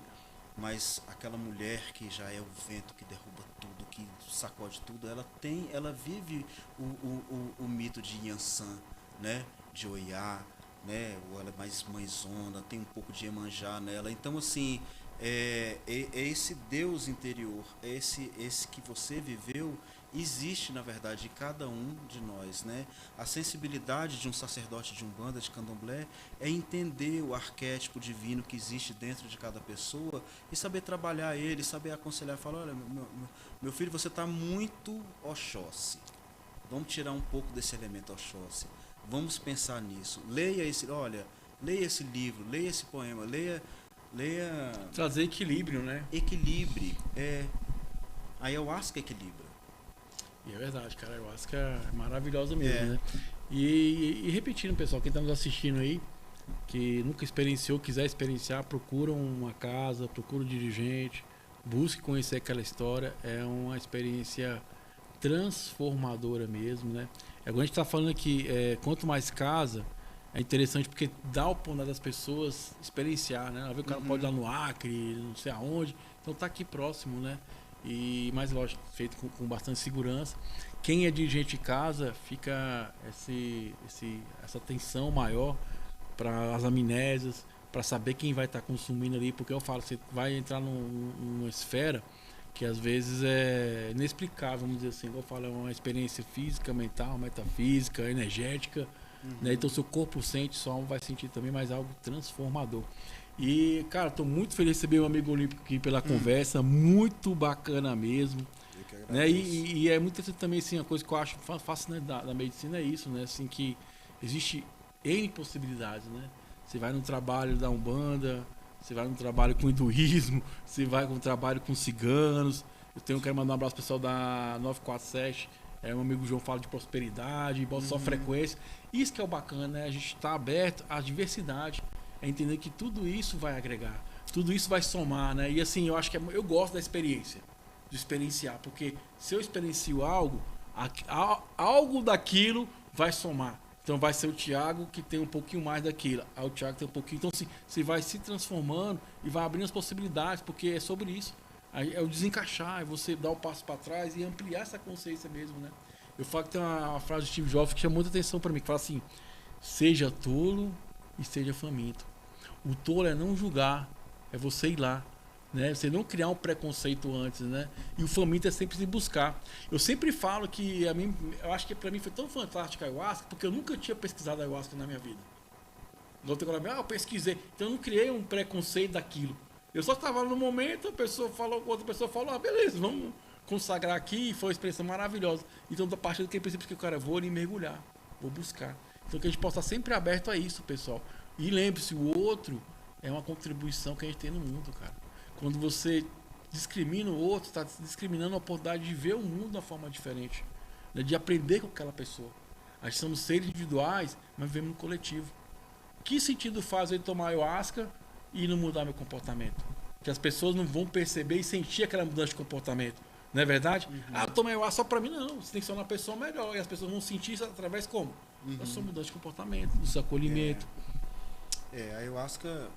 mas aquela mulher que já é o vento que derruba tudo, que sacode tudo, ela vive o mito de Yansan, né? De Oiá, né? Ou ela é mais mãezona, tem um pouco de Iemanjá nela. Então, assim, é esse Deus interior, esse que você viveu, existe, na verdade, em cada um de nós, né? A sensibilidade de um sacerdote de Umbanda, de Candomblé, é entender o arquétipo divino que existe dentro de cada pessoa e saber trabalhar ele, saber aconselhar, falar, olha, meu filho, você está muito Oxóssi. Vamos tirar um pouco desse elemento Oxóssi. Vamos pensar nisso. Leia esse livro, leia esse poema, leia... Trazer equilíbrio, né? Equilibre. A ayahuasca equilibra. E é verdade, cara. A ayahuasca é maravilhosa mesmo, né? E repetindo, pessoal, quem está nos assistindo aí, que nunca experienciou, quiser experienciar, procura uma casa, procura um dirigente, busque conhecer aquela história. É uma experiência transformadora mesmo, né? Agora a gente está falando aqui, quanto mais casa, é interessante porque dá a oportunidade das pessoas experienciar, né? Às vezes o cara pode ir lá no Acre, não sei aonde, então tá aqui próximo, né? E mais lógico, feito com bastante segurança. Quem é dirigente de casa, fica essa tensão maior para as amnésias, para saber quem vai estar consumindo ali, porque eu falo, você vai entrar numa esfera que às vezes é inexplicável, vamos dizer assim. Eu falo, é uma experiência física, mental, metafísica, energética, né? Então seu corpo sente, sua alma vai sentir também, mas algo transformador. E, cara, estou muito feliz de receber o amigo Olímpico aqui pela conversa, muito bacana mesmo. Né? E é muito interessante também, assim, a coisa que eu acho fascinante da medicina é isso, né? Assim, que existe N possibilidades, né? Você vai no trabalho da Umbanda, você vai no trabalho com hinduísmo, você vai no trabalho com ciganos. Quero mandar um abraço pro pessoal da 947, meu amigo João fala de prosperidade, bota só frequência. Isso que é o bacana, né? A gente está aberto à diversidade, é entender que tudo isso vai agregar, tudo isso vai somar, né? E assim, eu acho que eu gosto da experiência, de experienciar, porque se eu experiencio algo, algo daquilo vai somar. Então vai ser o Thiago que tem um pouquinho mais daquilo, o Thiago tem um pouquinho. Então assim, você vai se transformando e vai abrindo as possibilidades, porque é sobre isso. É o desencaixar, é você dar o passo para trás e ampliar essa consciência mesmo, né? Eu falo que tem uma frase de Steve Jobs que chama muita atenção para mim, que fala assim: seja tolo e seja faminto. O tolo é não julgar, é você ir lá, né? Você não criar um preconceito antes, né? E o faminto é sempre se buscar. Eu sempre falo que eu acho que para mim foi tão fantástico a ayahuasca, porque eu nunca tinha pesquisado a ayahuasca na minha vida. Eu pesquisei, então eu não criei um preconceito daquilo. Eu só estava no momento, outra pessoa falou, beleza, vamos consagrar aqui, e foi uma experiência maravilhosa. Então, a partir daquele princípio que o cara, vou ali mergulhar, vou buscar. Então, que a gente possa estar sempre aberto a isso, pessoal. E lembre-se, o outro é uma contribuição que a gente tem no mundo, cara. Quando você discrimina o outro, está discriminando a oportunidade de ver o mundo de uma forma diferente, né? De aprender com aquela pessoa. A gente somos seres individuais, mas vivemos no coletivo. Que sentido faz eu tomar ayahuasca e não mudar meu comportamento? Que as pessoas não vão perceber e sentir aquela mudança de comportamento. Não é verdade? Ah, eu tomei ayahuasca só pra mim, não. Você tem que ser uma pessoa melhor. E as pessoas vão sentir isso através como? Da sua mudança de comportamento, do seu acolhimento. A ayahuasca,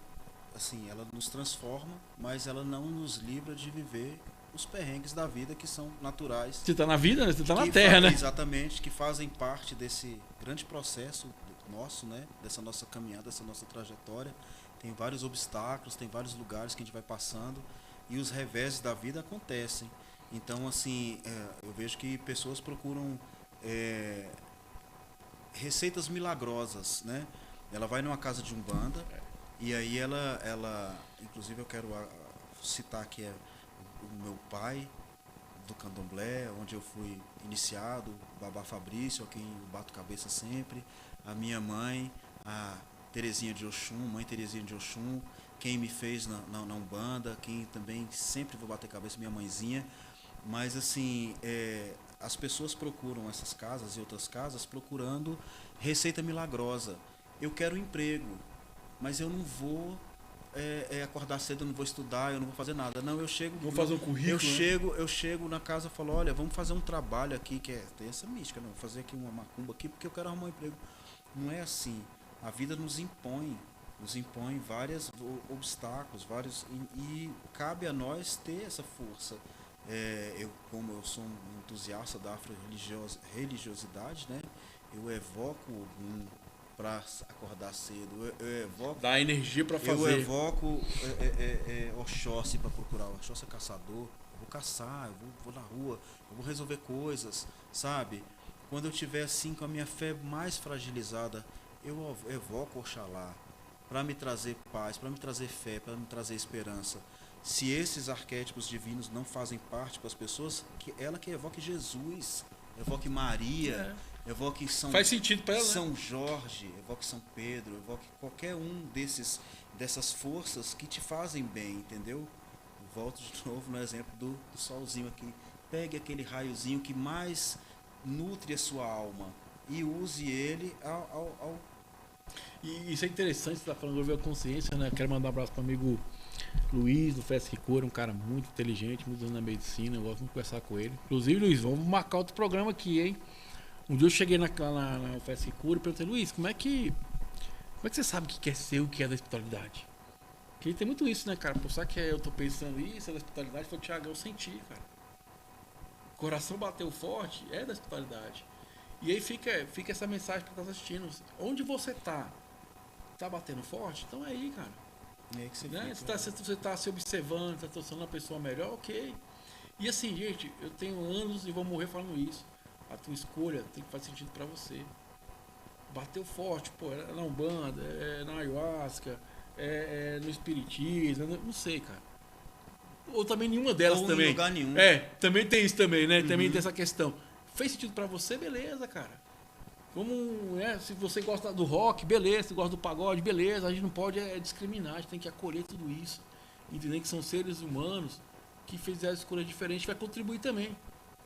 assim, ela nos transforma, mas ela não nos livra de viver os perrengues da vida que são naturais. Você tá na vida, né? Você tá na que terra, né? Exatamente, que fazem parte desse grande processo nosso, né? Dessa nossa caminhada, dessa nossa trajetória. Tem vários obstáculos, tem vários lugares que a gente vai passando e os reveses da vida acontecem. Então, assim, eu vejo que pessoas procuram receitas milagrosas, né? Ela vai numa casa de umbanda e aí ela inclusive eu quero citar aqui o meu pai do candomblé, onde eu fui iniciado, o Babá Fabrício, a quem eu bato cabeça sempre, a minha mãe, a Terezinha de Oxum, mãe Terezinha de Oxum, quem me fez na Umbanda, quem também sempre vou bater cabeça, minha mãezinha. Mas assim, as pessoas procuram essas casas e outras casas procurando receita milagrosa. Eu quero um emprego, mas eu não vou acordar cedo, eu não vou estudar, eu não vou fazer nada. Não, eu chego. Vou fazer um currículo. Eu chego na casa e falo, olha, vamos fazer um trabalho aqui que tem essa mística, não, vou fazer aqui uma macumba aqui porque eu quero arrumar um emprego. Não é assim. A vida nos impõe vários obstáculos, e cabe a nós ter essa força. Como eu sou um entusiasta da afro-religiosidade, né? Eu evoco para acordar cedo, eu evoco... Dá energia para fazer. Eu evoco Oxóssi para procurar. O Oxóssi é caçador, eu vou caçar, eu vou na rua, eu vou resolver coisas, sabe? Quando eu estiver assim com a minha fé mais fragilizada, eu evoco Oxalá para me trazer paz, para me trazer fé, para me trazer esperança. Se esses arquétipos divinos não fazem parte para as pessoas, que evoque Jesus, evoque Maria, evoque Faz sentido para ela, São né? Jorge, evoque São Pedro, evoque qualquer um dessas forças que te fazem bem, entendeu? Volto de novo no exemplo do solzinho aqui. Pegue aquele raiozinho que mais nutre a sua alma e use ele ao... E isso é interessante, você tá falando de ouvir a consciência, né? Quero mandar um abraço para o amigo Luiz, do Fesc Cura, um cara muito inteligente, muito na medicina, eu gosto de conversar com ele. Inclusive, Luiz, vamos marcar outro programa aqui, hein? Um dia eu cheguei na Fesc Cura e perguntei, Luiz, como é que você sabe o que é ser, o que é da espiritualidade? Porque tem muito isso, né, cara? Pô, sabe que eu tô pensando isso, é da espiritualidade? Foi o Thiago, eu senti, cara. O coração bateu forte, é da espiritualidade. E aí fica essa mensagem para quem tá assistindo. Onde você tá? Tá batendo forte? Então é aí, cara. É que você Né? fica, Você tá se observando, tá tornando uma pessoa melhor, ok. E assim, gente, eu tenho anos e vou morrer falando isso. A tua escolha tem que fazer sentido para você. Bateu forte, pô, é na Umbanda, é na Ayahuasca, no Espiritismo, não sei, cara. Ou também nenhuma delas ou também. em lugar nenhum. Também tem isso também, né? Também tem essa questão. Fez sentido para você, beleza, cara. Se você gosta do rock, beleza. Se gosta do pagode, beleza. A gente não pode discriminar, a gente tem que acolher tudo isso. Entender que são seres humanos que fizeram escolhas diferentes, vai contribuir também.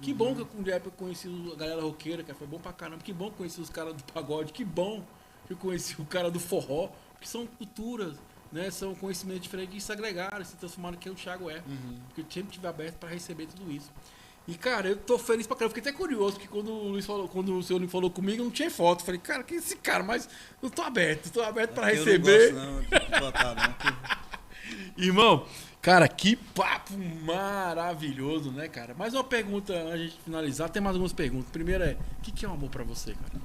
Que bom que eu conheci a galera roqueira, que foi bom pra caramba. Que bom que eu conheci os caras do pagode. Que bom que eu conheci o cara do forró. Porque são culturas, né? São conhecimentos diferentes que se agregaram, se transformaram no que o Thiago é. Porque eu sempre estive aberto para receber tudo isso. E, cara, eu tô feliz pra caramba. Fiquei até curioso, porque quando o senhor falou comigo, não tinha foto. Falei, cara, que é esse cara? Mas eu tô aberto pra receber. Eu não gosto, não, de botar, não. Irmão, cara, que papo maravilhoso, né, cara? Mais uma pergunta antes de a gente finalizar. Tem mais algumas perguntas. Primeira é, o que é o amor pra você, cara?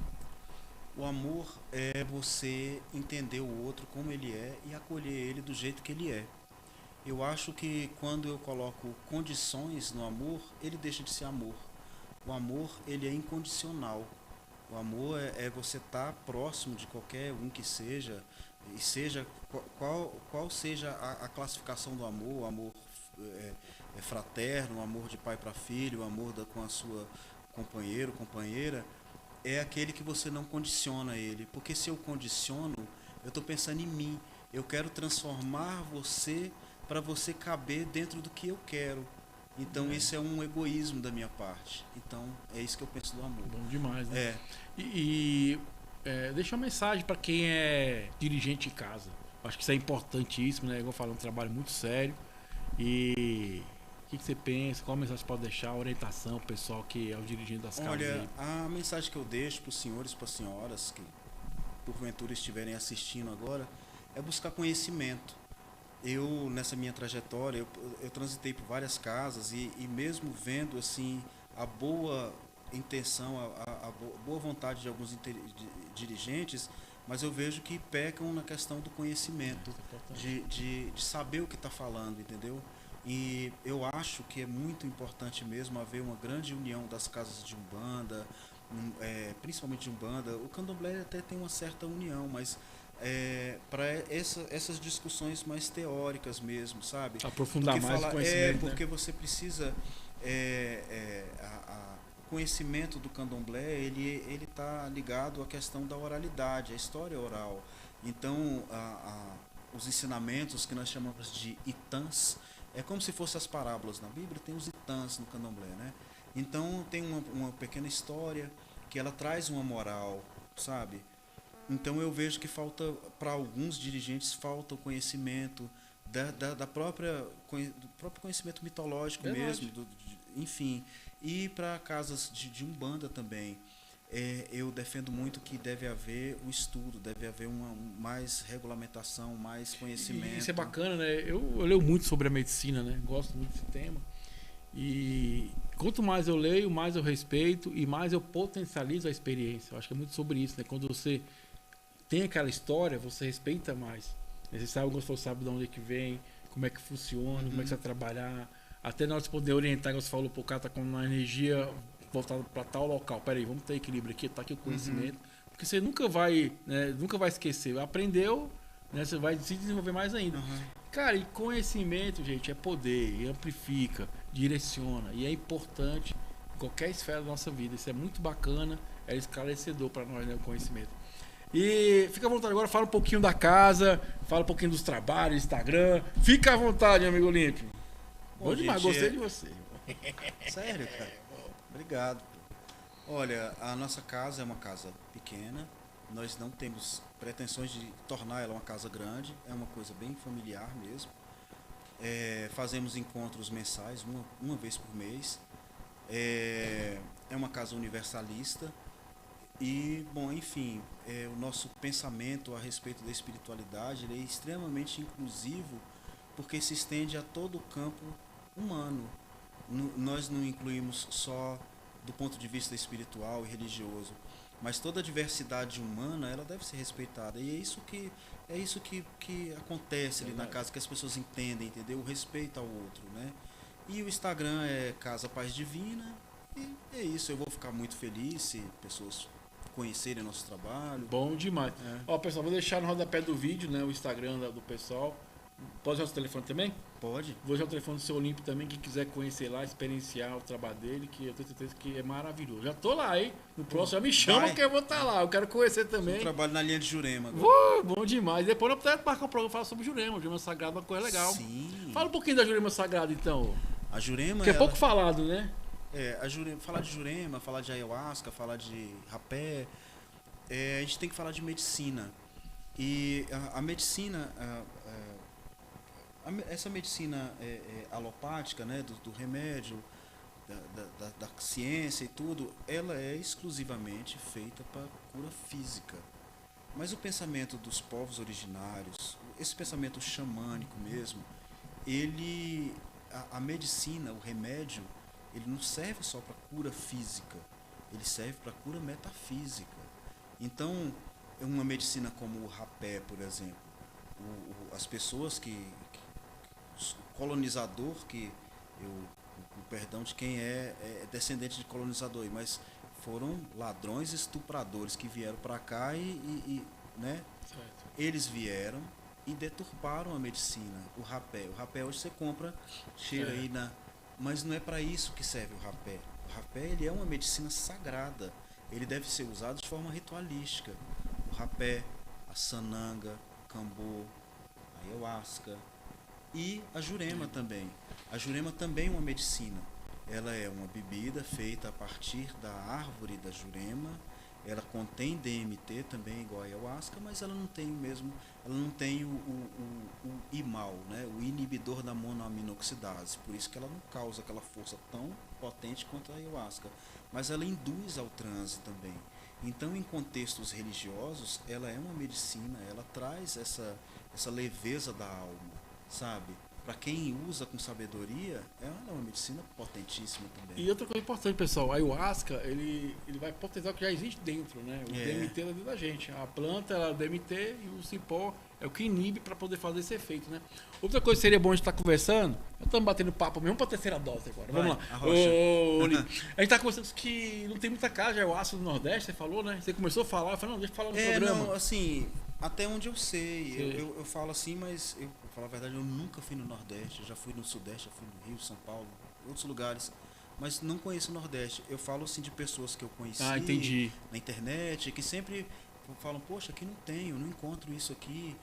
O amor é você entender o outro como ele é e acolher ele do jeito que ele é. Eu acho que quando eu coloco condições no amor, ele deixa de ser amor. O amor, ele é incondicional. O amor é você estar próximo de qualquer um que seja, e seja qual seja a classificação do amor. O amor é fraterno, o amor de pai para filho, o amor com a sua companheiro, companheira, é aquele que você não condiciona ele. Porque se eu condiciono, eu estou pensando em mim. Eu quero transformar você para você caber dentro do que eu quero. Então isso é um egoísmo da minha parte. Então é isso que eu penso do amor. Bom demais, né? É, Deixa uma mensagem para quem é dirigente em casa. Acho que isso é importantíssimo, né? Igual eu falo, é um trabalho muito sério. E o que você pensa? Qual mensagem você pode deixar? Orientação pro pessoal que é o dirigente das casas olha, aí. a mensagem que eu deixo para os senhores e para as senhoras que porventura estiverem assistindo agora é buscar conhecimento. Eu, nessa minha trajetória, eu transitei por várias casas e mesmo vendo assim a boa intenção, boa vontade de alguns dirigentes, mas eu vejo que pecam na questão do conhecimento, Isso é importante. de saber o que está falando, entendeu? E eu acho que é muito importante mesmo haver uma grande união das casas de Umbanda, principalmente de Umbanda. O Candomblé até tem uma certa união, mas para essas discussões mais teóricas mesmo, sabe? Aprofundar mais o conhecimento, Porque né? você precisa o conhecimento do Candomblé ele está ligado à questão da oralidade, à história oral. Então os ensinamentos que nós chamamos de itãs é como se fossem as parábolas na Bíblia, tem os itãs no Candomblé, né? Então tem uma pequena história que ela traz uma moral, sabe? Então eu vejo que falta, para alguns dirigentes, falta o conhecimento da própria, do próprio conhecimento mitológico Verdade. mesmo, enfim. E para casas de Umbanda também. Eu defendo muito que deve haver o estudo, deve haver mais regulamentação, mais conhecimento. Isso é bacana, né? Eu leio muito sobre a medicina, né? Gosto muito desse tema. E quanto mais eu leio, mais eu respeito e mais eu potencializo a experiência. Eu acho que é muito sobre isso, né? Quando você tem aquela história, você respeita mais. Você sabe, você sabe de onde é que vem, como é que funciona, como é que você vai trabalhar. Até na hora de poder orientar, como você falou, o cara tá com uma energia voltada para tal local. Peraí, vamos ter equilíbrio aqui, tá aqui o conhecimento. Porque você nunca vai, né, nunca vai esquecer. Aprendeu, né, você vai se desenvolver mais ainda. Cara, e conhecimento, gente, é poder, e amplifica, direciona. E é importante em qualquer esfera da nossa vida. Isso é muito bacana, é esclarecedor para nós, né, o conhecimento. E fica à vontade agora, fala um pouquinho da casa, fala um pouquinho dos trabalhos, Instagram. Fica à vontade, amigo Olímpio. Bom demais, gente, gostei de você. Sério, cara? Obrigado. Olha, a nossa casa é uma casa pequena. Nós não temos pretensões de tornar ela uma casa grande. É uma coisa bem familiar mesmo. Fazemos encontros mensais, uma vez por mês. É uma casa universalista. E, bom, enfim, o nosso pensamento a respeito da espiritualidade ele é extremamente inclusivo porque se estende a todo o campo humano. Nós não incluímos só do ponto de vista espiritual e religioso, mas toda a diversidade humana ela deve ser respeitada. E é isso que acontece ali na casa, que as pessoas entendem, entendeu? O respeito ao outro, né? E o Instagram é Casa Paz Divina. E é isso, eu vou ficar muito feliz se pessoas conhecerem nosso trabalho. Bom demais. Ó, pessoal, vou deixar no rodapé do vídeo, né, o Instagram do pessoal. Pode usar o seu telefone também? Pode. Vou usar o telefone do seu Olímpio também, quem quiser conhecer lá, experienciar o trabalho dele, que eu tenho certeza que é maravilhoso. Já tô lá, hein? No próximo já me chama que eu vou estar lá. Eu quero conhecer também. Eu trabalho na linha de Jurema agora. Bom demais. Depois eu vou marcar um programa falar sobre Jurema. Jurema Sagrada é uma coisa legal. Sim. Fala um pouquinho da Jurema Sagrada, então. A Jurema Porque é pouco falado, né? falar de Jurema, falar de ayahuasca, falar de rapé, a gente tem que falar de medicina. E a medicina, essa medicina alopática, né, do remédio, da ciência e tudo, ela é exclusivamente feita para cura física. Mas o pensamento dos povos originários, esse pensamento xamânico mesmo, a medicina, o remédio, ele não serve só para cura física, ele serve para cura metafísica. Então, uma medicina como o rapé, por exemplo, as pessoas o colonizador, perdão de quem é descendente de colonizador, mas foram ladrões estupradores que vieram para cá né? Certo. Eles vieram e deturparam a medicina, o rapé. O rapé hoje você compra, cheira aí mas não é para isso que serve o rapé. O rapé ele é uma medicina sagrada. Ele deve ser usado de forma ritualística. O rapé, a sananga, o cambô, a ayahuasca, E a jurema também. A jurema também é uma medicina. Ela é uma bebida feita a partir da árvore da jurema. Ela contém DMT também, igual a ayahuasca, mas ela não tem o mesmo, ela não tem o imal, né? O inibidor da monoaminoxidase. Por isso que ela não causa aquela força tão potente quanto a ayahuasca. Mas ela induz ao transe também. Então, em contextos religiosos, ela é uma medicina, ela traz essa leveza da alma, sabe? Para quem usa com sabedoria, ela é uma medicina potentíssima também. E outra coisa importante, pessoal, a ayahuasca, ele vai potencializar o que já existe dentro, né? O DMT é dentro da gente. A planta, ela é o DMT e o cipó é o que inibe para poder fazer esse efeito, né? Outra coisa que seria bom a gente estar conversando, eu estamos batendo papo mesmo para a terceira dose agora. Vamos lá. A gente está conversando que não tem muita casa de ayahuasca no Nordeste, você falou, né? Você começou a falar, eu falei, não, deixa eu falar no programa. Não, assim, até onde eu sei. Eu falo assim, mas eu, pra falar a verdade, eu nunca fui no Nordeste. Eu já fui no Sudeste, já fui no Rio, São Paulo, outros lugares. Mas não conheço o Nordeste. Eu falo assim de pessoas que eu conheci na internet, que sempre falam, poxa, aqui não tem, eu não encontro isso aqui.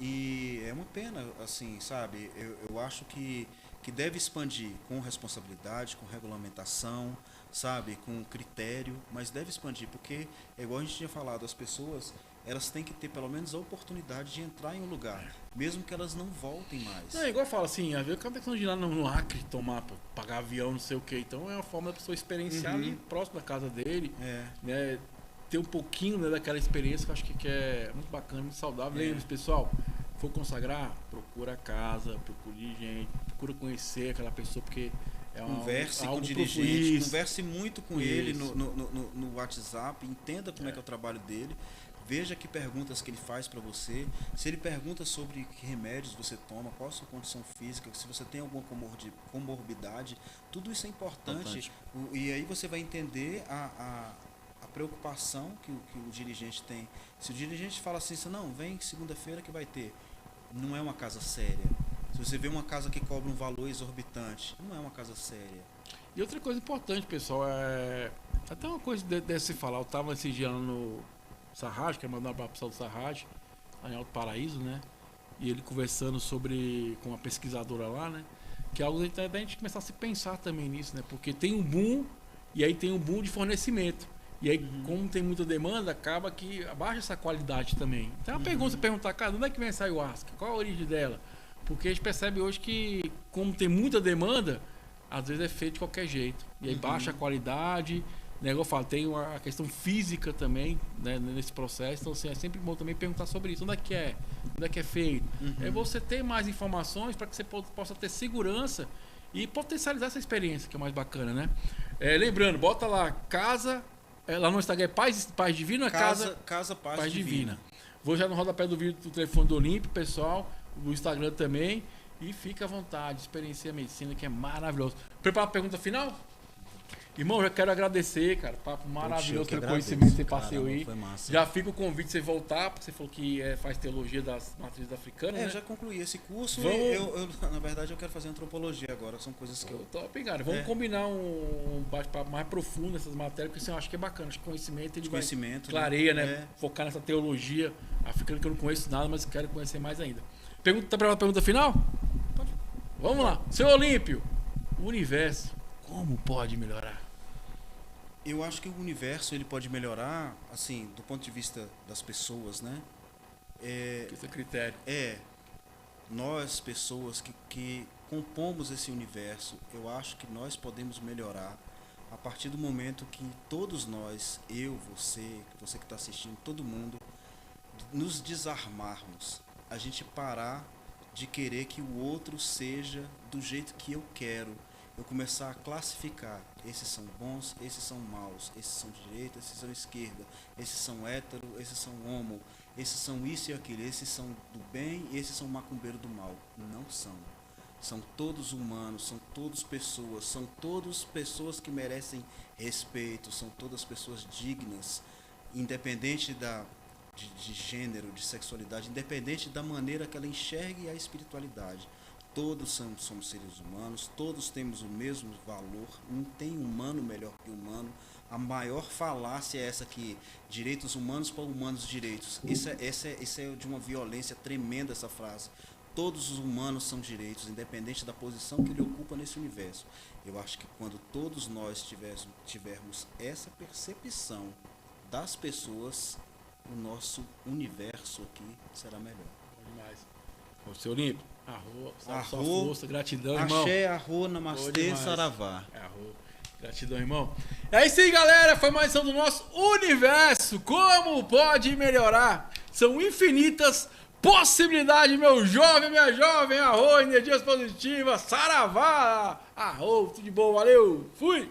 E é uma pena, assim, sabe? Eu acho que deve expandir com responsabilidade, com regulamentação, sabe? Com critério, mas deve expandir, porque, é igual a gente tinha falado, as pessoas, elas têm que ter pelo menos a oportunidade de entrar em um lugar, mesmo que elas não voltem mais. É igual eu falo assim, às vezes o cara tem questão de ir lá no Acre tomar, pagar avião, não sei o que. Então é uma forma da pessoa experienciar ali próximo da casa dele, né? Ter um pouquinho, né, daquela experiência que eu acho que é muito bacana, muito saudável. Lembre-se, pessoal, for consagrar, procura a casa, procure gente, procura conhecer aquela pessoa, porque é converse com o dirigente, converse muito com ele no WhatsApp, entenda como é que é o trabalho dele, veja que perguntas que ele faz para você, se ele pergunta sobre que remédios você toma, qual a sua condição física, se você tem alguma comorbidade, tudo isso é importante. E aí você vai entender a preocupação que o dirigente tem. Se o dirigente fala assim, não, vem segunda-feira que vai ter, não é uma casa séria. Se você vê uma casa que cobra um valor exorbitante, não é uma casa séria. E outra coisa importante, pessoal, até uma coisa desse falar, eu estava esse dia no Sarraj, que é mandar para o pessoal do Sarraj, lá em Alto Paraíso, né? E ele conversando com uma pesquisadora lá, né? Que é algo da gente começar a se pensar também nisso, né? Porque tem um boom, e aí tem um boom de fornecimento. E aí, como tem muita demanda, acaba que abaixa essa qualidade também. Então, a pergunta, você perguntar, cara, onde é que vem essa ayahuasca? Qual a origem dela? Porque a gente percebe hoje que, como tem muita demanda, às vezes é feito de qualquer jeito. E aí baixa a qualidade, né? Eu falo, tem a questão física também, né, nesse processo. Então, assim, é sempre bom também perguntar sobre isso. Onde é que é feito? É você ter mais informações para que você possa ter segurança e potencializar essa experiência, que é mais bacana, né? Lembrando, bota lá, casa... Lá no Instagram é Paz Divino, é Casa Paz Divina. Vou já no rodapé do vídeo do telefone do Olímpio, pessoal, do Instagram também. E fica à vontade, experiencie a medicina, que é maravilhoso. Prepara a pergunta final? Irmão, já quero agradecer, cara. Papo maravilhoso, pelo conhecimento que você passou aí. Já fica o convite de você voltar, porque você falou que faz teologia das matrizes africanas. Eu né? já concluí esse curso. Eu, na verdade, eu quero fazer antropologia agora. São coisas que eu. Top, cara. Vamos combinar um bate-papo mais profundo nessas matérias, porque assim, eu acho que é bacana. Acho que conhecimento ele vai clareia, né? Focar nessa teologia africana que eu não conheço nada, mas quero conhecer mais ainda. Tá para a pergunta final? Pode. Vamos lá. Seu Olímpio, o universo, como pode melhorar? Eu acho que o universo ele pode melhorar, assim, do ponto de vista das pessoas, né? Esse é o critério. Nós, pessoas que compomos esse universo, eu acho que nós podemos melhorar a partir do momento que todos nós, eu, você que está assistindo, todo mundo, nos desarmarmos. A gente parar de querer que o outro seja do jeito que eu quero. Eu começar a classificar, esses são bons, esses são maus, esses são de direita, esses são esquerda, esses são hétero, esses são homo, esses são isso e aquilo, esses são do bem e esses são macumbeiro do mal. Não são. São todos humanos, são todos pessoas, são todas pessoas que merecem respeito, são todas pessoas dignas, independente de gênero, de sexualidade, independente da maneira que ela enxergue a espiritualidade. Todos somos seres humanos, todos temos o mesmo valor, não tem humano melhor que humano. A maior falácia é essa aqui, direitos humanos para humanos direitos. Isso é de uma violência tremenda, essa frase. todos os humanos são direitos, independente da posição que ele ocupa nesse universo. Eu acho que quando todos nós tivermos essa percepção das pessoas, o nosso universo aqui será melhor. Bom demais. Ô, seu Olímpio, sua Arro, força, gratidão, irmão. axé, arro, namastê, saravá. Gratidão, irmão. É isso aí, galera. Foi mais um do nosso universo. Como pode melhorar? São infinitas possibilidades, meu jovem, minha jovem. Arro, energias positivas. Saravá. Arro, tudo de bom. Valeu. Fui.